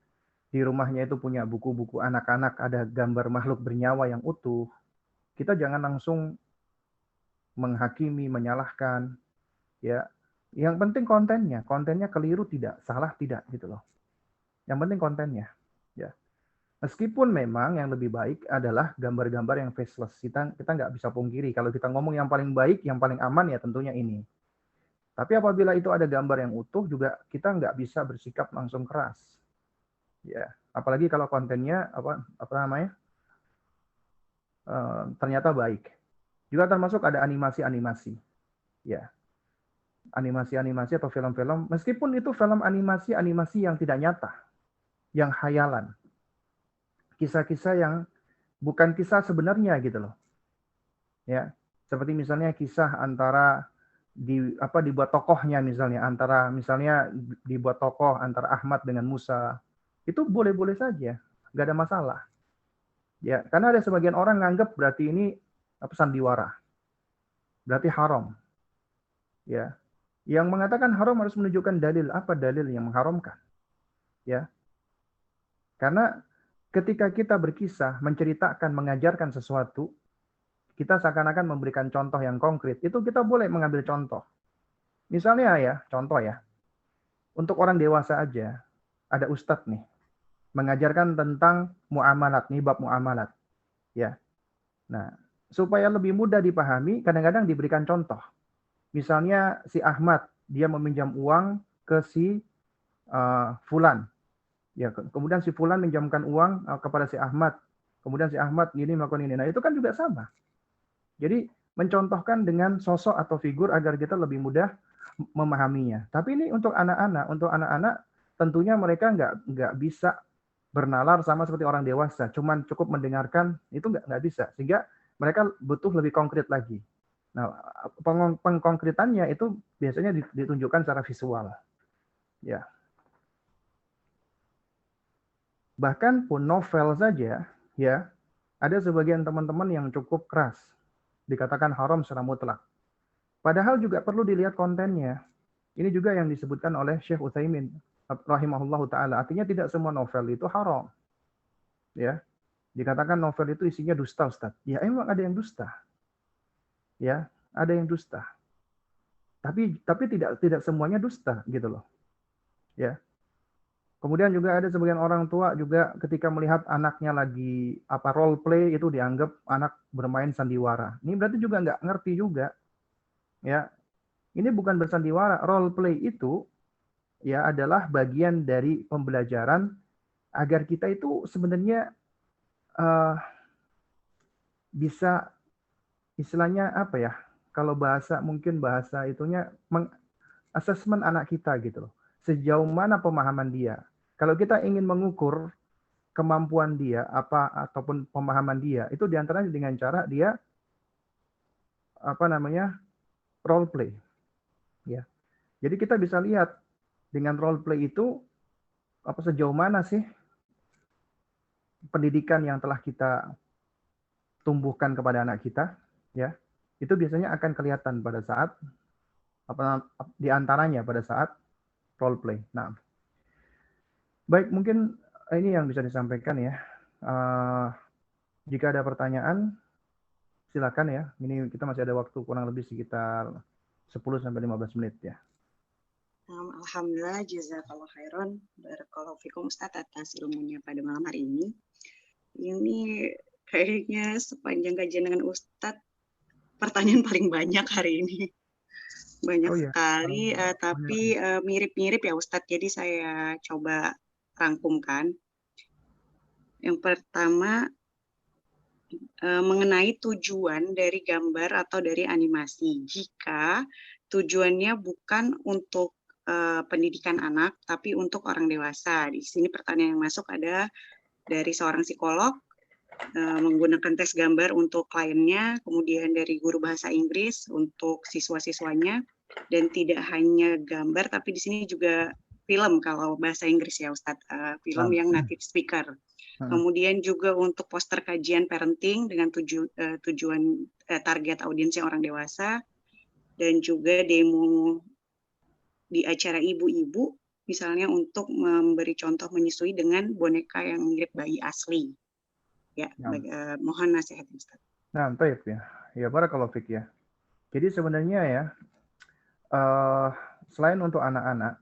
di rumahnya itu punya buku-buku anak-anak, ada gambar makhluk bernyawa yang utuh, kita jangan langsung menghakimi, menyalahkan, ya. Yang penting kontennya keliru tidak, salah tidak gitu loh. Yang penting kontennya, ya. Meskipun memang yang lebih baik adalah gambar-gambar yang faceless. Kita nggak bisa pungkiri. Kalau kita ngomong yang paling baik, yang paling aman ya tentunya ini. Tapi apabila itu ada gambar yang utuh juga kita nggak bisa bersikap langsung keras. Ya, apalagi kalau kontennya apa namanya ternyata baik. Juga termasuk ada animasi-animasi. Ya, animasi-animasi atau film-film. Meskipun itu film animasi-animasi yang tidak nyata, yang khayalan, kisah-kisah yang bukan kisah sebenarnya gitu loh. Ya, seperti misalnya kisah antara dibuat tokohnya misalnya dibuat tokoh antara Ahmad dengan Musa, itu boleh-boleh saja, nggak ada masalah. Ya, karena ada sebagian orang nganggap berarti ini sandiwara, berarti haram. Ya, yang mengatakan haram harus menunjukkan dalil, apa dalil yang mengharamkan. Ya, karena ketika kita berkisah, menceritakan, mengajarkan sesuatu, kita seakan-akan memberikan contoh yang konkret. Itu kita boleh mengambil contoh. Misalnya ya, contoh ya, untuk orang dewasa aja, ada ustadz nih, mengajarkan tentang muamalat, nih bab muamalat. Ya, nah, supaya lebih mudah dipahami, kadang-kadang diberikan contoh. Misalnya si Ahmad, dia meminjam uang ke si Fulan. Ya, kemudian si Fulan minjamkan uang kepada si Ahmad. Kemudian si Ahmad ini melakukan ini. Nah, itu kan juga sama. Jadi mencontohkan dengan sosok atau figur agar kita lebih mudah memahaminya. Tapi ini untuk anak-anak tentunya mereka nggak bisa bernalar sama seperti orang dewasa. Cuman cukup mendengarkan itu nggak bisa. Sehingga mereka butuh lebih konkret lagi. Nah, pengkonkretannya itu biasanya ditunjukkan secara visual. Ya. Bahkan pun novel saja, ya, ada sebagian teman-teman yang cukup keras, dikatakan haram secara mutlak. Padahal juga perlu dilihat kontennya. Ini juga yang disebutkan oleh Syekh Utsaimin rahimahullahu taala. Artinya tidak semua novel itu haram. Ya. Dikatakan novel itu isinya dusta, Ustaz. Ya, emang ada yang dusta. Ya, ada yang dusta. Tapi tidak semuanya dusta gitu loh. Ya. Kemudian juga ada sebagian orang tua juga ketika melihat anaknya lagi role play itu dianggap anak bermain sandiwara. Ini berarti juga nggak ngerti juga, ya. Ini bukan bersandiwara, role play itu ya adalah bagian dari pembelajaran agar kita itu sebenarnya uh, bisa istilahnya apa ya? Kalau mungkin bahasa itunya mengasesmen anak kita gitu loh. Sejauh mana pemahaman dia. Kalau kita ingin mengukur kemampuan dia ataupun pemahaman dia itu diantaranya dengan cara dia role play, ya. Jadi kita bisa lihat dengan role play itu sejauh mana sih pendidikan yang telah kita tumbuhkan kepada anak kita, ya. Itu biasanya akan kelihatan pada saat diantaranya pada saat role play. Nah, baik, mungkin ini yang bisa disampaikan ya. Jika ada pertanyaan silakan ya. Ini kita masih ada waktu kurang lebih sekitar 10-15 menit ya. Alhamdulillah, jazakallah khairan. Barakallahu fikum Ustaz atas ilmunya pada malam hari ini. Ini kayaknya sepanjang kajian dengan Ustaz, pertanyaan paling banyak hari ini. Banyak sekali, tapi mirip-mirip ya Ustaz. Jadi saya coba rangkumkan. Yang pertama, mengenai tujuan dari gambar atau dari animasi. Jika tujuannya bukan untuk pendidikan anak, tapi untuk orang dewasa. Di sini pertanyaan yang masuk ada dari seorang psikolog, menggunakan tes gambar untuk kliennya, kemudian dari guru bahasa Inggris untuk siswa-siswanya, dan tidak hanya gambar, tapi di sini juga film kalau bahasa Inggris ya Ustadz, film yang native speaker. Kemudian juga untuk poster kajian parenting dengan tujuan target audiensnya orang dewasa, dan juga demo di acara ibu-ibu, misalnya untuk memberi contoh menyusui dengan boneka yang mirip bayi asli. Ya, mohon nasihat Ustaz. Nah, baik ya. Ya, barakallahu fiik ya. Jadi sebenarnya ya, selain untuk anak-anak,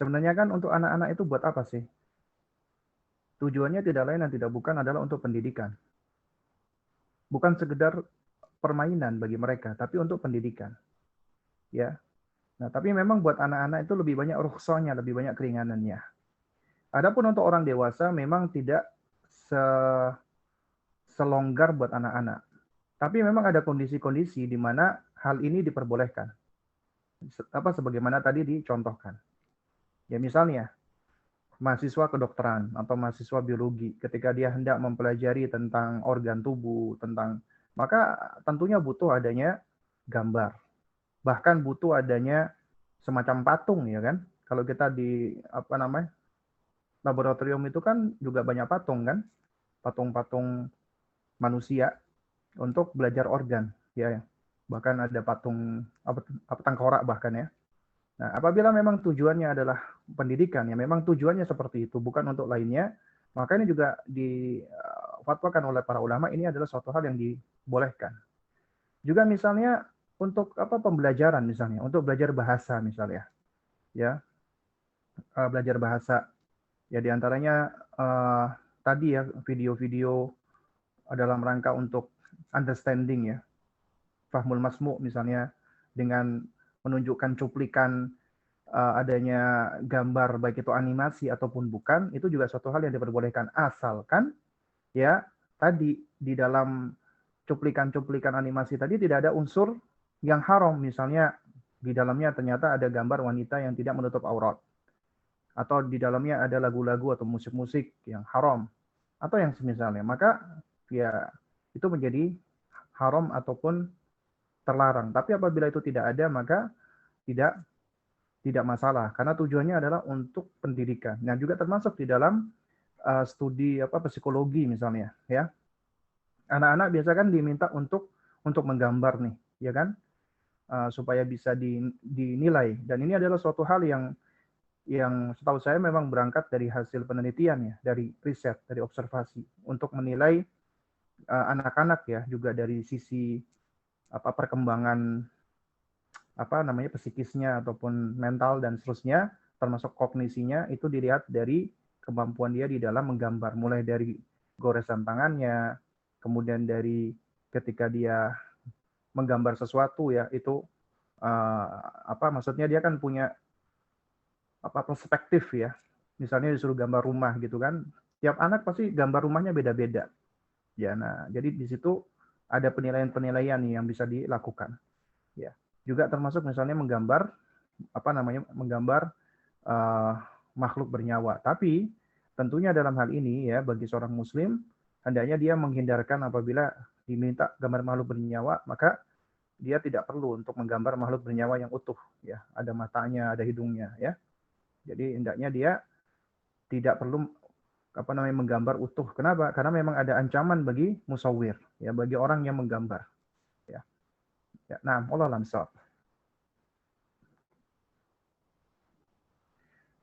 sebenarnya kan untuk anak-anak itu buat apa sih? Tujuannya tidak lain dan tidak bukan adalah untuk pendidikan. Bukan sekedar permainan bagi mereka, tapi untuk pendidikan. Ya. Nah, tapi memang buat anak-anak itu lebih banyak rukhsahnya, lebih banyak keringanannya. Adapun untuk orang dewasa memang tidak selonggar buat anak-anak. Tapi memang ada kondisi-kondisi di mana hal ini diperbolehkan. Sebagaimana tadi dicontohkan. Ya misalnya, mahasiswa kedokteran atau mahasiswa biologi, ketika dia hendak mempelajari tentang organ tubuh, maka tentunya butuh adanya gambar. Bahkan butuh adanya semacam patung, ya kan? Kalau kita di laboratorium itu kan juga banyak patung kan? Patung-patung manusia untuk belajar organ, ya. Bahkan ada patung tengkorak bahkan ya. Nah, apabila memang tujuannya adalah pendidikan, ya memang tujuannya seperti itu, bukan untuk lainnya, maka ini juga difatwakan oleh para ulama, ini adalah suatu hal yang dibolehkan. Juga misalnya untuk pembelajaran misalnya, untuk belajar bahasa misalnya, ya belajar bahasa, ya diantaranya tadi ya video-video dalam rangka untuk understanding ya, fahmul masmu misalnya, dengan menunjukkan cuplikan adanya gambar baik itu animasi ataupun bukan, itu juga suatu hal yang diperbolehkan asalkan ya tadi di dalam cuplikan-cuplikan animasi tadi tidak ada unsur yang haram, misalnya di dalamnya ternyata ada gambar wanita yang tidak menutup aurat, atau di dalamnya ada lagu-lagu atau musik-musik yang haram atau yang semisalnya, maka ya itu menjadi haram ataupun terlarang. Tapi apabila itu tidak ada, maka tidak masalah karena tujuannya adalah untuk pendidikan. Nah, juga termasuk di dalam studi psikologi misalnya, ya. Anak-anak biasa kan diminta untuk menggambar nih, ya kan? Supaya bisa dinilai, dan ini adalah suatu hal yang setahu saya memang berangkat dari hasil penelitian ya, dari riset, dari observasi untuk menilai anak-anak ya, juga dari sisi perkembangan psikisnya ataupun mental dan seterusnya, termasuk kognisinya, itu dilihat dari kemampuan dia di dalam menggambar, mulai dari goresan tangannya, kemudian dari ketika dia menggambar sesuatu ya, itu maksudnya dia kan punya perspektif ya. Misalnya disuruh gambar rumah gitu kan, tiap anak pasti gambar rumahnya beda-beda. Ya, nah jadi di situ ada penilaian-penilaian yang bisa dilakukan. Ya, juga termasuk misalnya menggambar makhluk bernyawa. Tapi tentunya dalam hal ini ya, bagi seorang muslim hendaknya dia menghindarkan apabila diminta gambar makhluk bernyawa, maka dia tidak perlu untuk menggambar makhluk bernyawa yang utuh ya, ada matanya, ada hidungnya ya. Jadi hendaknya dia tidak perlu menggambar utuh. Kenapa? Karena memang ada ancaman bagi musawwir ya, bagi orang yang menggambar ya. Ya, nah, Allah lansab.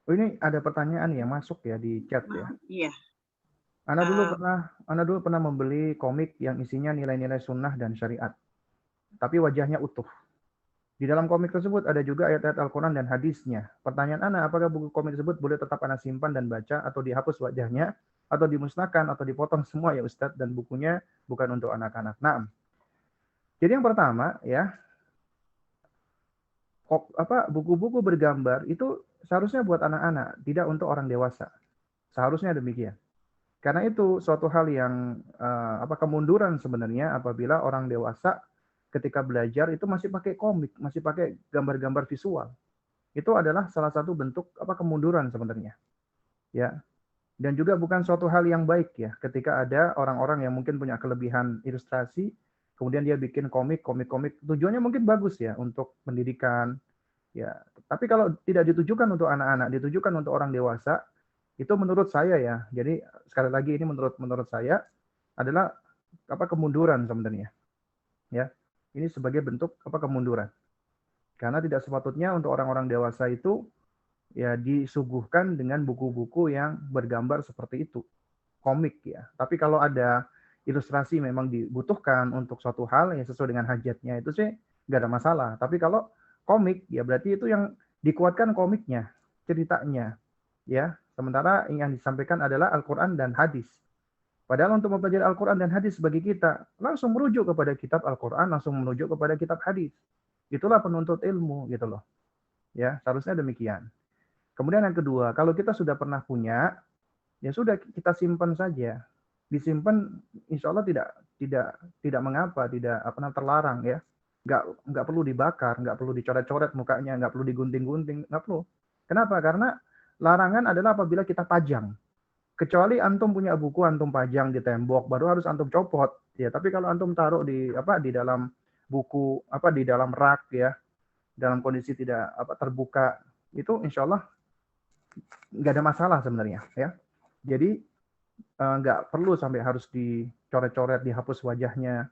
Oh, ini ada pertanyaan yang masuk ya di chat ya. Iya. Ana dulu pernah membeli komik yang isinya nilai-nilai sunnah dan syariat, tapi wajahnya utuh. Di dalam komik tersebut ada juga ayat-ayat Al-Quran dan hadisnya. Pertanyaan Ana, apakah buku komik tersebut boleh tetap Ana simpan dan baca, atau dihapus wajahnya, atau dimusnahkan, atau dipotong semua ya Ustadz, dan bukunya bukan untuk anak-anak. Nah, jadi yang pertama ya, buku-buku bergambar itu seharusnya buat anak-anak, tidak untuk orang dewasa. Seharusnya demikian. Karena itu suatu hal yang kemunduran sebenarnya apabila orang dewasa ketika belajar itu masih pakai komik, masih pakai gambar-gambar visual. Itu adalah salah satu bentuk kemunduran sebenarnya. Ya. Dan juga bukan suatu hal yang baik ya, ketika ada orang-orang yang mungkin punya kelebihan ilustrasi, kemudian dia bikin komik, tujuannya mungkin bagus ya untuk pendidikan, ya. Tapi kalau tidak ditujukan untuk anak-anak, ditujukan untuk orang dewasa, itu menurut saya ya. Jadi sekali lagi ini menurut saya adalah kemunduran sebenarnya. Ya. Ini sebagai bentuk kemunduran. Karena tidak sepatutnya untuk orang-orang dewasa itu ya disuguhkan dengan buku-buku yang bergambar seperti itu, komik ya. Tapi kalau ada ilustrasi memang dibutuhkan untuk suatu hal yang sesuai dengan hajatnya, itu sih nggak ada masalah. Tapi kalau komik ya berarti itu yang dikuatkan komiknya, ceritanya ya. Sementara yang disampaikan adalah Al-Quran dan hadis. Padahal untuk mempelajari Al-Quran dan hadis bagi kita langsung merujuk kepada kitab Al-Quran, langsung merujuk kepada kitab hadis. Itulah penuntut ilmu gitu loh. Ya, seharusnya demikian. Kemudian yang kedua, kalau kita sudah pernah punya, ya sudah kita simpan saja. Disimpan, insya Allah tidak mengapa, tidak terlarang ya. Nggak perlu dibakar, nggak perlu dicoret-coret mukanya, nggak perlu digunting-gunting, nggak perlu. Kenapa? Karena larangan adalah apabila kita pajang. Kecuali antum punya buku, antum pajang di tembok, baru harus antum copot. Ya, tapi kalau antum taruh di dalam buku, di dalam rak ya, dalam kondisi tidak terbuka, itu insya Allah nggak ada masalah sebenarnya ya. Jadi nggak perlu sampai harus dicoret-coret, dihapus wajahnya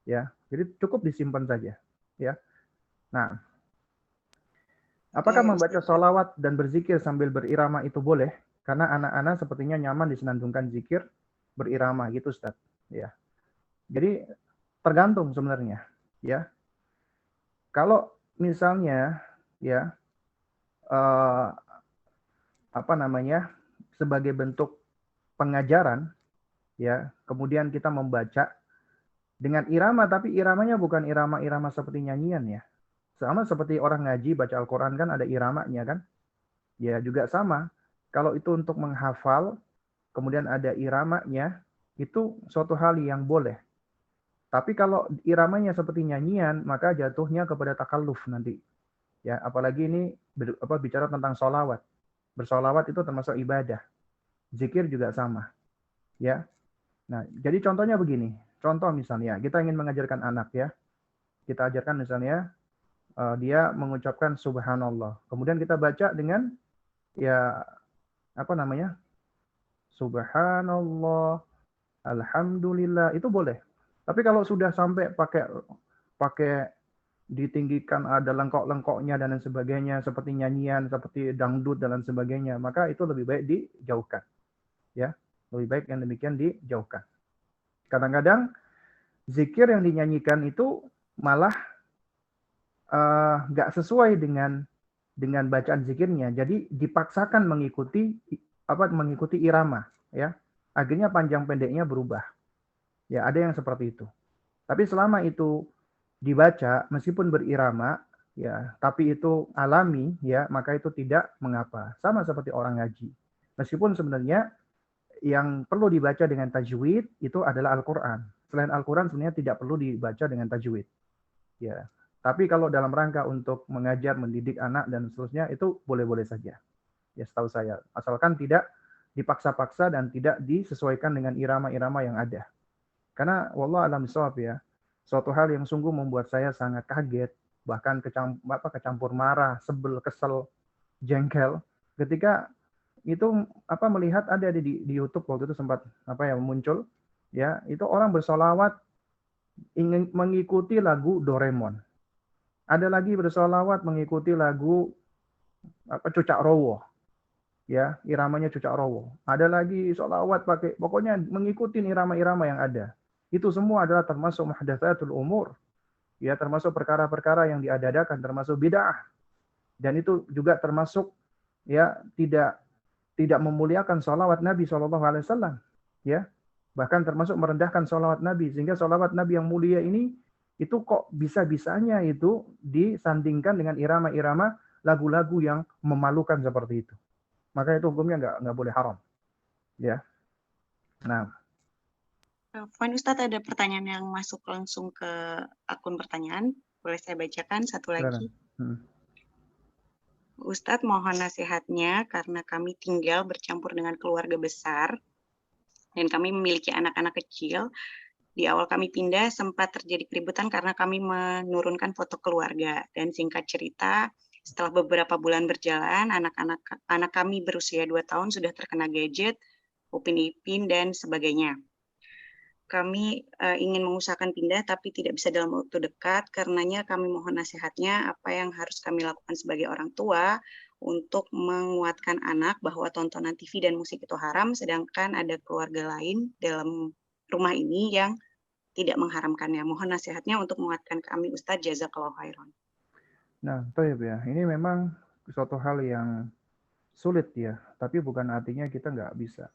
ya. Jadi cukup disimpan saja ya. Nah, apakah membaca sholawat dan berzikir sambil berirama itu boleh? Karena anak-anak sepertinya nyaman disenandungkan zikir berirama gitu, Ustaz. Ya. Jadi tergantung sebenarnya ya. Kalau misalnya ya sebagai bentuk pengajaran ya, kemudian kita membaca dengan irama, tapi iramanya bukan irama-irama seperti nyanyian ya. Sama seperti orang ngaji baca Al-Quran kan ada iramanya kan. Ya juga sama. Kalau itu untuk menghafal, kemudian ada iramanya, itu suatu hal yang boleh. Tapi kalau iramanya seperti nyanyian, maka jatuhnya kepada takalluf nanti. Ya, apalagi ini bicara tentang sholawat. Bersolawat itu termasuk ibadah. Zikir juga sama. Ya. Nah, jadi contohnya begini. Contoh misalnya, kita ingin mengajarkan anak ya. Kita ajarkan misalnya, dia mengucapkan subhanallah. Kemudian kita baca dengan ya subhanallah, alhamdulillah, itu boleh. Tapi kalau sudah sampai pakai ditinggikan, ada lengkok-lengkoknya dan lain sebagainya, seperti nyanyian, seperti dangdut dan lain sebagainya, maka itu lebih baik dijauhkan. Ya, lebih baik yang demikian dijauhkan. Kadang-kadang zikir yang dinyanyikan itu malah nggak sesuai dengan bacaan zikirnya, jadi dipaksakan mengikuti irama, ya. Akhirnya panjang pendeknya berubah. Ya, ada yang seperti itu. Tapi selama itu dibaca meskipun berirama, ya, tapi itu alami, ya, maka itu tidak mengapa. Sama seperti orang ngaji. Meskipun sebenarnya yang perlu dibaca dengan tajwid itu adalah Al-Quran. Selain Al-Quran sebenarnya tidak perlu dibaca dengan tajwid. Ya. Tapi kalau dalam rangka untuk mengajar, mendidik anak dan seterusnya itu boleh-boleh saja. Ya, setahu saya. Asalkan tidak dipaksa-paksa dan tidak disesuaikan dengan irama-irama yang ada. Karena wallah alam shawab ya, suatu hal yang sungguh membuat saya sangat kaget, bahkan kecampur marah, sebel, kesel, jengkel ketika itu melihat ada di YouTube waktu itu sempat muncul ya, itu orang bersolawat ingin mengikuti lagu Doraemon. Ada lagi bersolawat mengikuti lagu Cucak Rowo. Ya, iramanya Cucak Rowo. Ada lagi solawat pakai, pokoknya mengikuti irama-irama yang ada. Itu semua adalah termasuk muhdatsatul umur. Ya, termasuk perkara-perkara yang diadakan, termasuk bid'ah. Dan itu juga termasuk ya tidak memuliakan salawat Nabi SAW. Ya, bahkan termasuk merendahkan salawat Nabi, sehingga salawat Nabi yang mulia ini itu kok bisa-bisanya itu disandingkan dengan irama-irama lagu-lagu yang memalukan seperti itu. Maka itu hukumnya nggak boleh haram. Ya. Nah. Afwan Ustadz, ada pertanyaan yang masuk langsung ke akun pertanyaan. Boleh saya bacakan satu Silakan. lagi? Ustadz, mohon nasihatnya karena kami tinggal bercampur dengan keluarga besar dan kami memiliki anak-anak kecil. Di awal kami pindah sempat terjadi keributan karena kami menurunkan foto keluarga. Dan singkat cerita, setelah beberapa bulan berjalan, anak kami berusia 2 tahun sudah terkena gadget, Upin Ipin, dan sebagainya. Kami ingin mengusahakan pindah tapi tidak bisa dalam waktu dekat, karenanya kami mohon nasihatnya apa yang harus kami lakukan sebagai orang tua untuk menguatkan anak bahwa tontonan TV dan musik itu haram, sedangkan ada keluarga lain dalam rumah ini yang tidak mengharamkannya. Mohon nasihatnya untuk menguatkan kami, Ustadz. Jazakallahu khairan. Nah, toyib ya. Ini memang suatu hal yang sulit ya, tapi bukan artinya kita nggak bisa.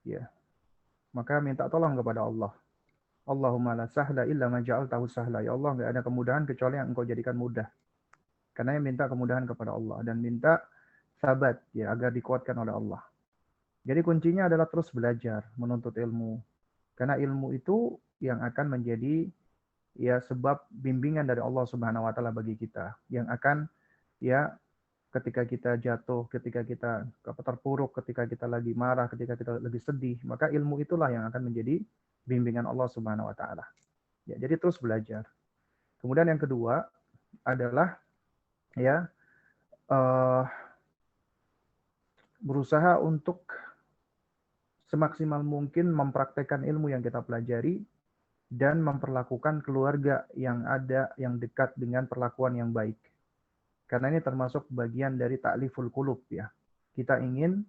Ya, maka minta tolong kepada Allah. Allahumma la sahla illa ma ja'altahu sahla. Ya Allah, nggak ada kemudahan kecuali yang Engkau jadikan mudah. Karena minta kemudahan kepada Allah dan minta sabat ya agar dikuatkan oleh Allah. Jadi kuncinya adalah terus belajar, menuntut ilmu. Karena ilmu itu yang akan menjadi ya sebab bimbingan dari Allah Subhanahu wa taala bagi kita, yang akan ya ketika kita jatuh, ketika kita terpuruk, ketika kita lagi marah, ketika kita lagi sedih, maka ilmu itulah yang akan menjadi bimbingan Allah Subhanahu wa taala. Ya, jadi terus belajar. Kemudian yang kedua adalah ya berusaha untuk semaksimal mungkin mempraktekkan ilmu yang kita pelajari dan memperlakukan keluarga yang ada yang dekat dengan perlakuan yang baik. Karena ini termasuk bagian dari ta'liful qulub ya. Kita ingin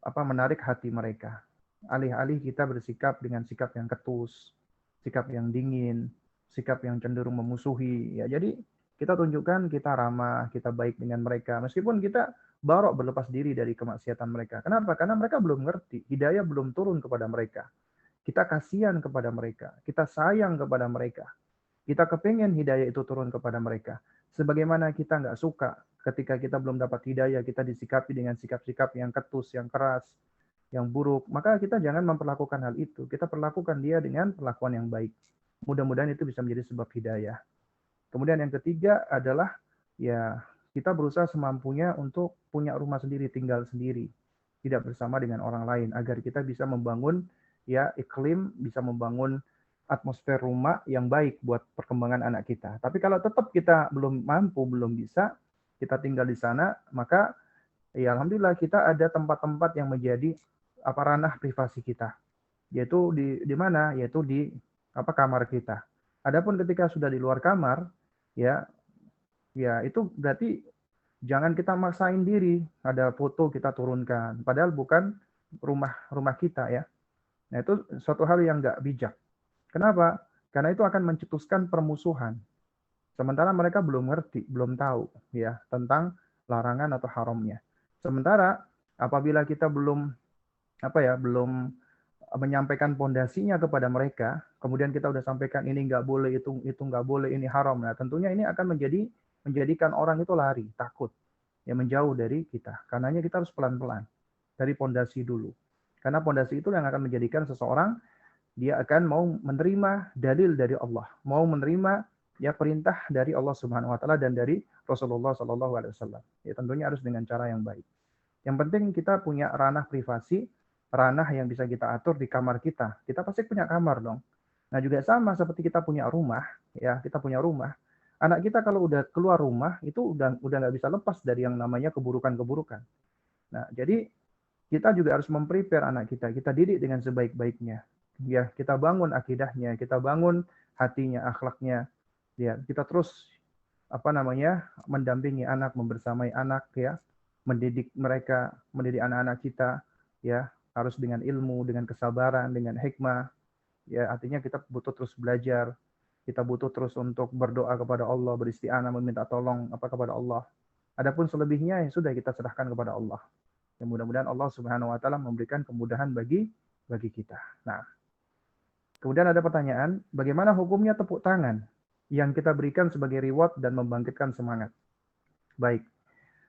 menarik hati mereka. Alih-alih kita bersikap dengan sikap yang ketus, sikap yang dingin, sikap yang cenderung memusuhi ya. Jadi kita tunjukkan kita ramah, kita baik dengan mereka meskipun kita baru berlepas diri dari kemaksiatan mereka. Kenapa? Karena mereka belum ngerti, hidayah belum turun kepada mereka. Kita kasihan kepada mereka, kita sayang kepada mereka. Kita kepingin hidayah itu turun kepada mereka. Sebagaimana kita nggak suka ketika kita belum dapat hidayah, kita disikapi dengan sikap-sikap yang ketus, yang keras, yang buruk. Maka kita jangan memperlakukan hal itu. Kita perlakukan dia dengan perlakuan yang baik. Mudah-mudahan itu bisa menjadi sebab hidayah. Kemudian yang ketiga adalah ya kita berusaha semampunya untuk punya rumah sendiri, tinggal sendiri, tidak bersama dengan orang lain, agar kita bisa membangun ya iklim, bisa membangun atmosfer rumah yang baik buat perkembangan anak kita. Tapi kalau tetap kita belum mampu, belum bisa, kita tinggal di sana, maka ya alhamdulillah kita ada tempat-tempat yang menjadi ranah privasi kita. Yaitu di mana? Yaitu di kamar kita. Adapun ketika sudah di luar kamar, ya itu berarti jangan kita maksain diri, ada foto kita turunkan, padahal bukan rumah kita ya. Nah itu suatu hal yang nggak bijak. Kenapa? Karena itu akan mencetuskan permusuhan. Sementara mereka belum ngerti, belum tahu ya tentang larangan atau haramnya. Sementara apabila kita belum belum menyampaikan pondasinya kepada mereka, kemudian kita udah sampaikan ini nggak boleh, itu nggak boleh, ini haram. Nah tentunya ini akan menjadikan orang itu lari, takut, ya menjauh dari kita. Karenanya kita harus pelan-pelan dari pondasi dulu. Karena pondasi itu yang akan menjadikan seseorang dia akan mau menerima dalil dari Allah, mau menerima ya perintah dari Allah Subhanahu wa taala dan dari Rasulullah Shallallahu alaihi wasallam. Ya tentunya harus dengan cara yang baik. Yang penting kita punya ranah privasi, ranah yang bisa kita atur di kamar kita. Kita pasti punya kamar dong. Nah, juga sama seperti kita punya rumah, ya, kita punya rumah. Anak kita kalau udah keluar rumah itu udah nggak bisa lepas dari yang namanya keburukan-keburukan. Nah, jadi kita juga harus memprepare anak kita. Kita didik dengan sebaik-baiknya. Ya, kita bangun akidahnya, kita bangun hatinya, akhlaknya. Ya, kita terus mendampingi anak, membersamai anak ya, mendidik mereka, mendidik anak-anak kita ya, harus dengan ilmu, dengan kesabaran, dengan hikmah. Ya, artinya kita butuh terus belajar. Kita butuh terus untuk berdoa kepada Allah, beristighfar, meminta tolong kepada Allah. Adapun selebihnya yang sudah kita serahkan kepada Allah. Ya, mudah-mudahan Allah Subhanahu wa taala memberikan kemudahan bagi kita. Nah, kemudian ada pertanyaan, bagaimana hukumnya tepuk tangan yang kita berikan sebagai reward dan membangkitkan semangat? Baik.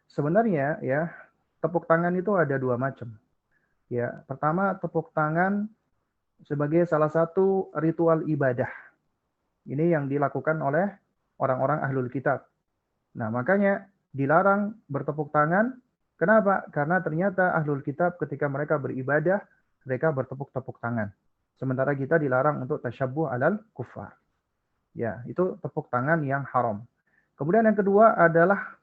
Sebenarnya ya, tepuk tangan itu ada dua macam. Ya, pertama tepuk tangan sebagai salah satu ritual ibadah. Ini yang dilakukan oleh orang-orang ahlul kitab. Nah, makanya dilarang bertepuk tangan. Kenapa? Karena ternyata ahlul kitab ketika mereka beribadah, mereka bertepuk-tepuk tangan. Sementara kita dilarang untuk tasyabbuh alal kuffar. Ya, itu tepuk tangan yang haram. Kemudian yang kedua adalah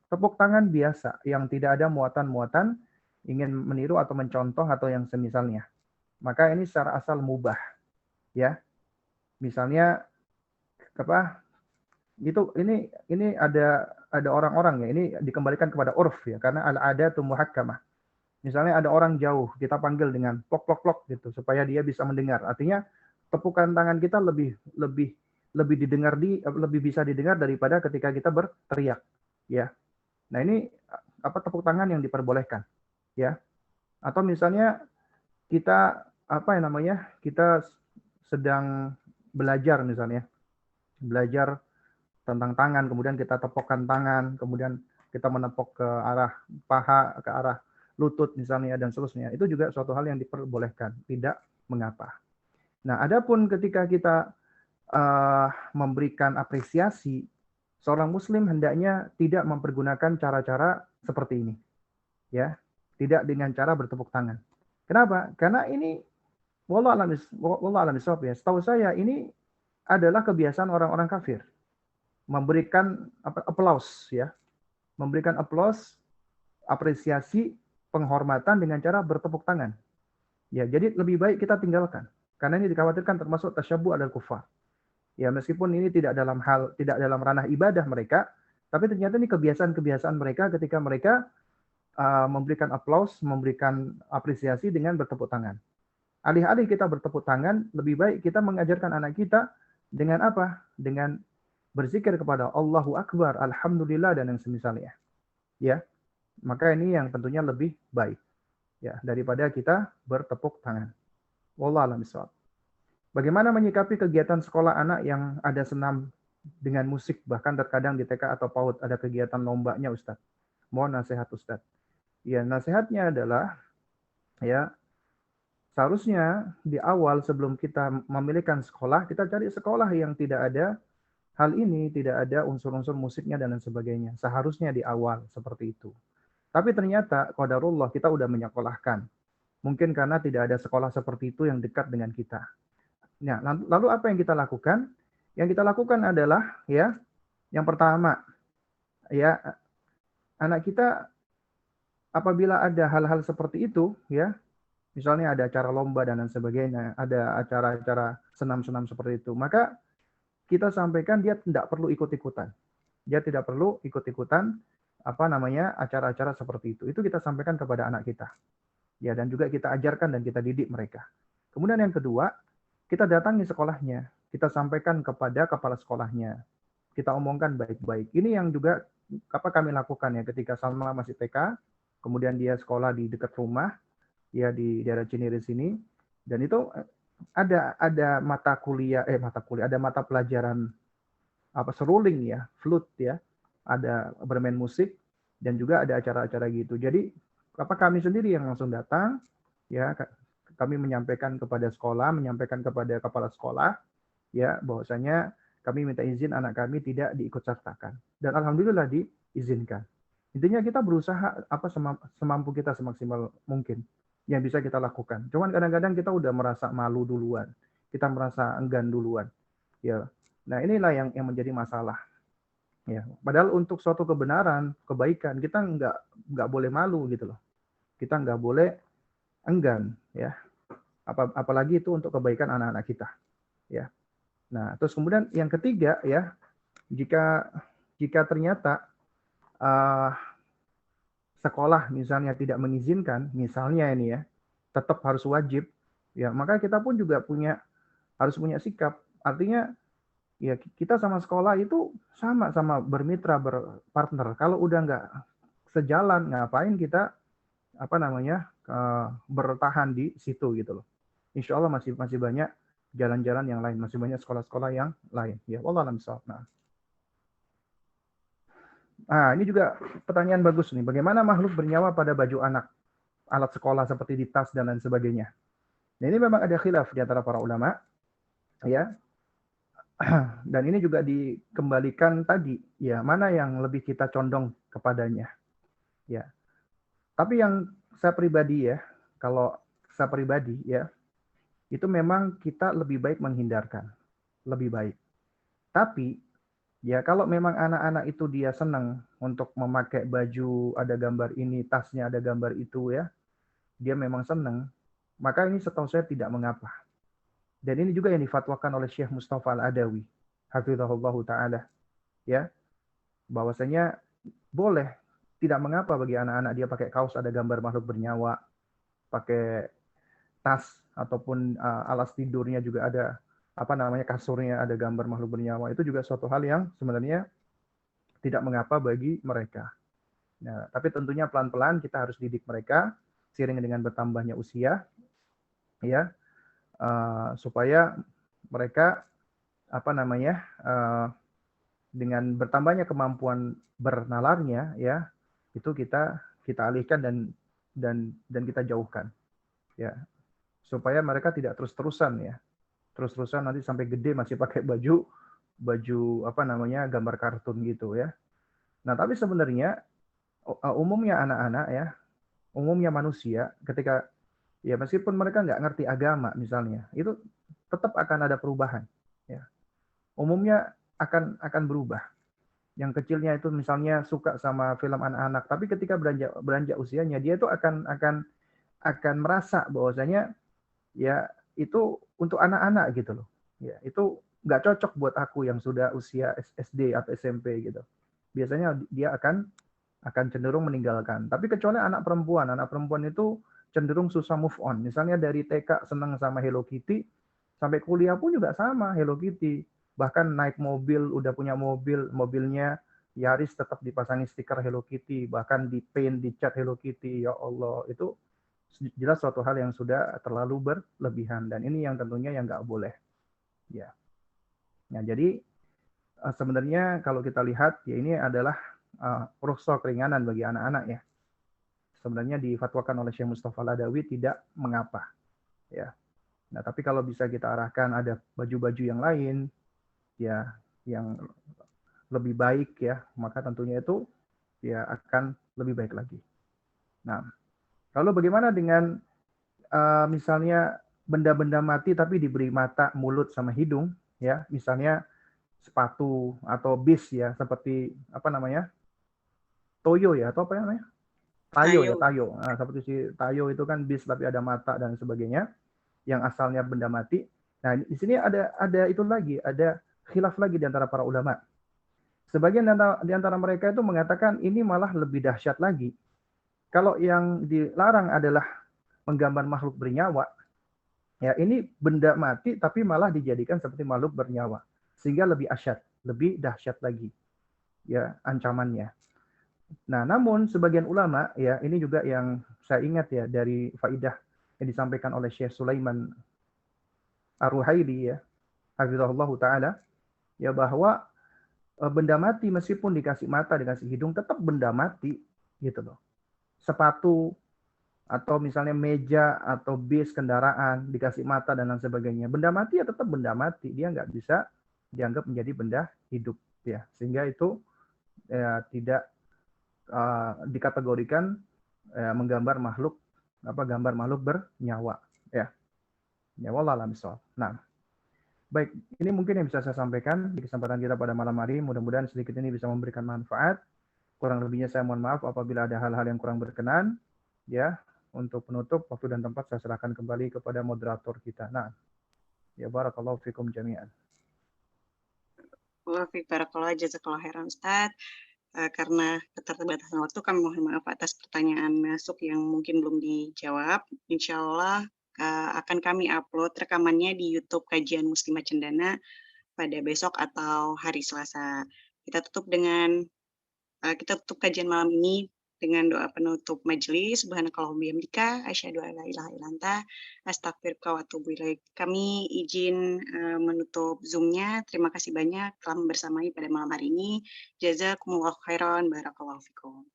tepuk tangan biasa yang tidak ada muatan-muatan ingin meniru atau mencontoh atau yang semisalnya. Maka ini secara asal mubah, ya. Misalnya apa? Ini ada orang-orang ya, ini dikembalikan kepada urf ya, karena al-adatu muhakkamah. Misalnya ada orang jauh, kita panggil dengan plok plok plok gitu supaya dia bisa mendengar. Artinya tepukan tangan kita lebih bisa didengar daripada ketika kita berteriak, ya. Nah, ini tepuk tangan yang diperbolehkan, ya. Atau misalnya kita kita sedang belajar misalnya, belajar tentang tangan, kemudian kita tepukkan tangan, kemudian kita menepuk ke arah paha, ke arah lutut misalnya dan seterusnya. Itu juga suatu hal yang diperbolehkan, tidak mengapa. Nah, adapun ketika kita memberikan apresiasi, seorang muslim hendaknya tidak mempergunakan cara-cara seperti ini. Ya, tidak dengan cara bertepuk tangan. Kenapa? Karena ini wallah alam bisawab ya. Setahu saya ini adalah kebiasaan orang-orang kafir. Memberikan aplaus ya. Memberikan aplaus, apresiasi, penghormatan dengan cara bertepuk tangan. Ya, jadi lebih baik kita tinggalkan. Karena ini dikhawatirkan termasuk tasyabbuh alal kufar. Ya, meskipun ini tidak dalam ranah ibadah mereka, tapi ternyata ini kebiasaan-kebiasaan mereka ketika mereka memberikan aplaus, memberikan apresiasi dengan bertepuk tangan. Alih-alih kita bertepuk tangan, lebih baik kita mengajarkan anak kita dengan apa? Dengan berzikir kepada Allahu Akbar, Alhamdulillah, dan yang semisalnya. Ya, maka ini yang tentunya lebih baik ya daripada kita bertepuk tangan. Wallahu a'lam bishawab. Bagaimana menyikapi kegiatan sekolah anak yang ada senam dengan musik, bahkan terkadang di TK atau PAUD ada kegiatan lombanya, Ustadz? Mohon nasihat Ustadz. Ya, nasihatnya adalah ya seharusnya di awal sebelum kita memilihkan sekolah, kita cari sekolah yang tidak ada hal ini, tidak ada unsur-unsur musiknya dan lain sebagainya. Seharusnya di awal seperti itu. Tapi ternyata qadarullah kita udah menyekolahkan. Mungkin karena tidak ada sekolah seperti itu yang dekat dengan kita. Nah, lalu apa yang kita lakukan? Yang kita lakukan adalah ya, yang pertama ya, anak kita apabila ada hal-hal seperti itu ya, misalnya ada acara lomba dan lain sebagainya, ada acara-acara senam-senam seperti itu, maka kita sampaikan dia tidak perlu ikut-ikutan. Dia tidak perlu ikut-ikutan acara-acara seperti itu. Itu kita sampaikan kepada anak kita. Ya, dan juga kita ajarkan dan kita didik mereka. Kemudian yang kedua, kita datangi sekolahnya. Kita sampaikan kepada kepala sekolahnya. Kita omongkan baik-baik. Ini yang juga kami lakukan ya ketika Salma masih TK, kemudian dia sekolah di dekat rumah, ya di daerah Cinere sini, dan itu ada mata pelajaran seruling ya, flute ya, ada bermain musik dan juga ada acara-acara gitu. Jadi kami sendiri yang langsung datang ya, kami menyampaikan kepada sekolah, menyampaikan kepada kepala sekolah ya bahwasanya kami minta izin anak kami tidak diikutsertakan, dan alhamdulillah diizinkan. Intinya kita berusaha semampu kita, semaksimal mungkin yang bisa kita lakukan. Cuman kadang-kadang kita udah merasa malu duluan, kita merasa enggan duluan ya. Nah, inilah yang menjadi masalah ya. Padahal untuk suatu kebenaran, kebaikan, kita nggak boleh malu gitu loh. Kita nggak boleh enggan ya. Apalagi itu untuk kebaikan anak-anak kita ya. Nah, terus kemudian yang ketiga ya, jika ternyata sekolah misalnya tidak mengizinkan, misalnya ini ya, tetap harus wajib ya, maka kita pun juga harus punya sikap. Artinya ya kita sama sekolah itu sama-sama bermitra, berpartner. Kalau udah nggak sejalan, ngapain kita bertahan di situ gitu loh. Insya Allah masih banyak jalan-jalan yang lain, masih banyak sekolah-sekolah yang lain. Ya, wallahu a'lam bishawab. Nah, ini juga pertanyaan bagus nih. Bagaimana makhluk bernyawa pada baju anak, alat sekolah seperti di tas dan lain sebagainya? Nah, ini memang ada khilaf di antara para ulama, ya. Dan ini juga dikembalikan tadi, ya, mana yang lebih kita condong kepadanya, ya. Tapi yang saya pribadi ya, kalau saya pribadi ya, itu memang kita lebih baik menghindarkan, lebih baik. Tapi ya kalau memang anak-anak itu dia senang untuk memakai baju ada gambar ini, tasnya ada gambar itu ya, dia memang senang, maka ini setahu saya tidak mengapa. Dan ini juga yang difatwakan oleh Syekh Mustafa Al-Adawi, hafizahullah taala, ya, bahwasanya boleh, tidak mengapa bagi anak-anak dia pakai kaos ada gambar makhluk bernyawa, pakai tas ataupun alas tidurnya juga ada apa namanya kasurnya ada gambar makhluk bernyawa, itu juga suatu hal yang sebenarnya tidak mengapa bagi mereka. Nah, tapi tentunya pelan-pelan kita harus didik mereka seiring dengan bertambahnya usia, ya, supaya mereka apa namanya dengan bertambahnya kemampuan bernalarnya, ya, itu kita alihkan dan kita jauhkan, ya, supaya mereka tidak terus-terusan ya, terus-terusan nanti sampai gede masih pakai baju apa namanya gambar kartun gitu ya. Nah, tapi sebenarnya umumnya anak-anak ya, umumnya manusia ketika ya meskipun mereka nggak ngerti agama misalnya, itu tetap akan ada perubahan. Ya. Umumnya akan berubah. Yang kecilnya itu misalnya suka sama film anak-anak, tapi ketika beranjak usianya dia itu akan merasa bahwasanya ya itu untuk anak-anak gitu loh. Ya, itu nggak cocok buat aku yang sudah usia SD atau SMP gitu. Biasanya dia akan cenderung meninggalkan. Tapi kecuali anak perempuan itu cenderung susah move on. Misalnya dari TK senang sama Hello Kitty, sampai kuliah pun juga sama Hello Kitty. Bahkan naik mobil, udah punya mobil, mobilnya Yaris tetap dipasangi stiker Hello Kitty, bahkan di paint, dicat Hello Kitty. Ya Allah, itu jelas suatu hal yang sudah terlalu berlebihan dan ini yang tentunya yang nggak boleh. Ya. Nah, jadi sebenarnya kalau kita lihat ya ini adalah ruksa keringanan bagi anak-anak ya. Sebenarnya difatwakan oleh Syekh Mustafa Al-Adawi tidak mengapa ya. Nah, tapi kalau bisa kita arahkan ada baju-baju yang lain ya yang lebih baik ya, maka tentunya itu ya akan lebih baik lagi. Nah, lalu bagaimana dengan misalnya benda-benda mati tapi diberi mata, mulut sama hidung ya, misalnya sepatu atau bis ya seperti apa namanya? Toyo ya atau apa namanya? Tayo ya, Ayo, tayo. Nah, seperti si tayo itu kan bis tapi ada mata dan sebagainya yang asalnya benda mati. Nah, di sini ada itu lagi, ada khilaf lagi di antara para ulama. Sebagian di antara mereka itu mengatakan ini malah lebih dahsyat lagi. Kalau yang dilarang adalah menggambar makhluk bernyawa, ya ini benda mati tapi malah dijadikan seperti makhluk bernyawa. Sehingga lebih asyad, lebih dahsyat lagi ya ancamannya. Nah, namun sebagian ulama ya ini juga yang saya ingat ya dari faidah yang disampaikan oleh Syekh Sulaiman Ar-Ruhaili ya, hafizahullah taala, ya bahwa benda mati meskipun dikasih mata, dikasih hidung tetap benda mati gitu loh. Sepatu atau misalnya meja atau bis kendaraan dikasih mata dan lain sebagainya. Benda mati ya tetap benda mati, dia nggak bisa dianggap menjadi benda hidup ya. Sehingga itu ya, tidak dikategorikan menggambar makhluk gambar makhluk bernyawa ya. Ya wallah alam bissawab. Nah, baik, ini mungkin yang bisa saya sampaikan di kesempatan kita pada malam hari. Mudah-mudahan sedikit ini bisa memberikan manfaat. Kurang lebihnya saya mohon maaf apabila ada hal-hal yang kurang berkenan. Ya, untuk penutup waktu dan tempat saya serahkan kembali kepada moderator kita. Nah, ya barakallahu fikum jami'an. Wafik Barakallah, Jazakallah khairan Ustaz. Karena keterbatasan waktu, kami mohon maaf atas pertanyaan masuk yang mungkin belum dijawab. Insya Allah akan kami upload rekamannya di YouTube Kajian Muslimah Cendana pada besok atau hari Selasa. Kita tutup kajian malam ini dengan doa penutup majelis. Subhanakallahumma bihamdika asyhadu an la ilaha illa anta astaghfiruka wa atubu ilaik. Kami izin menutup Zoom-nya. Terima kasih banyak telah membersamai pada malam hari ini. Jazakumullahu khairan. Barakallahu fikum.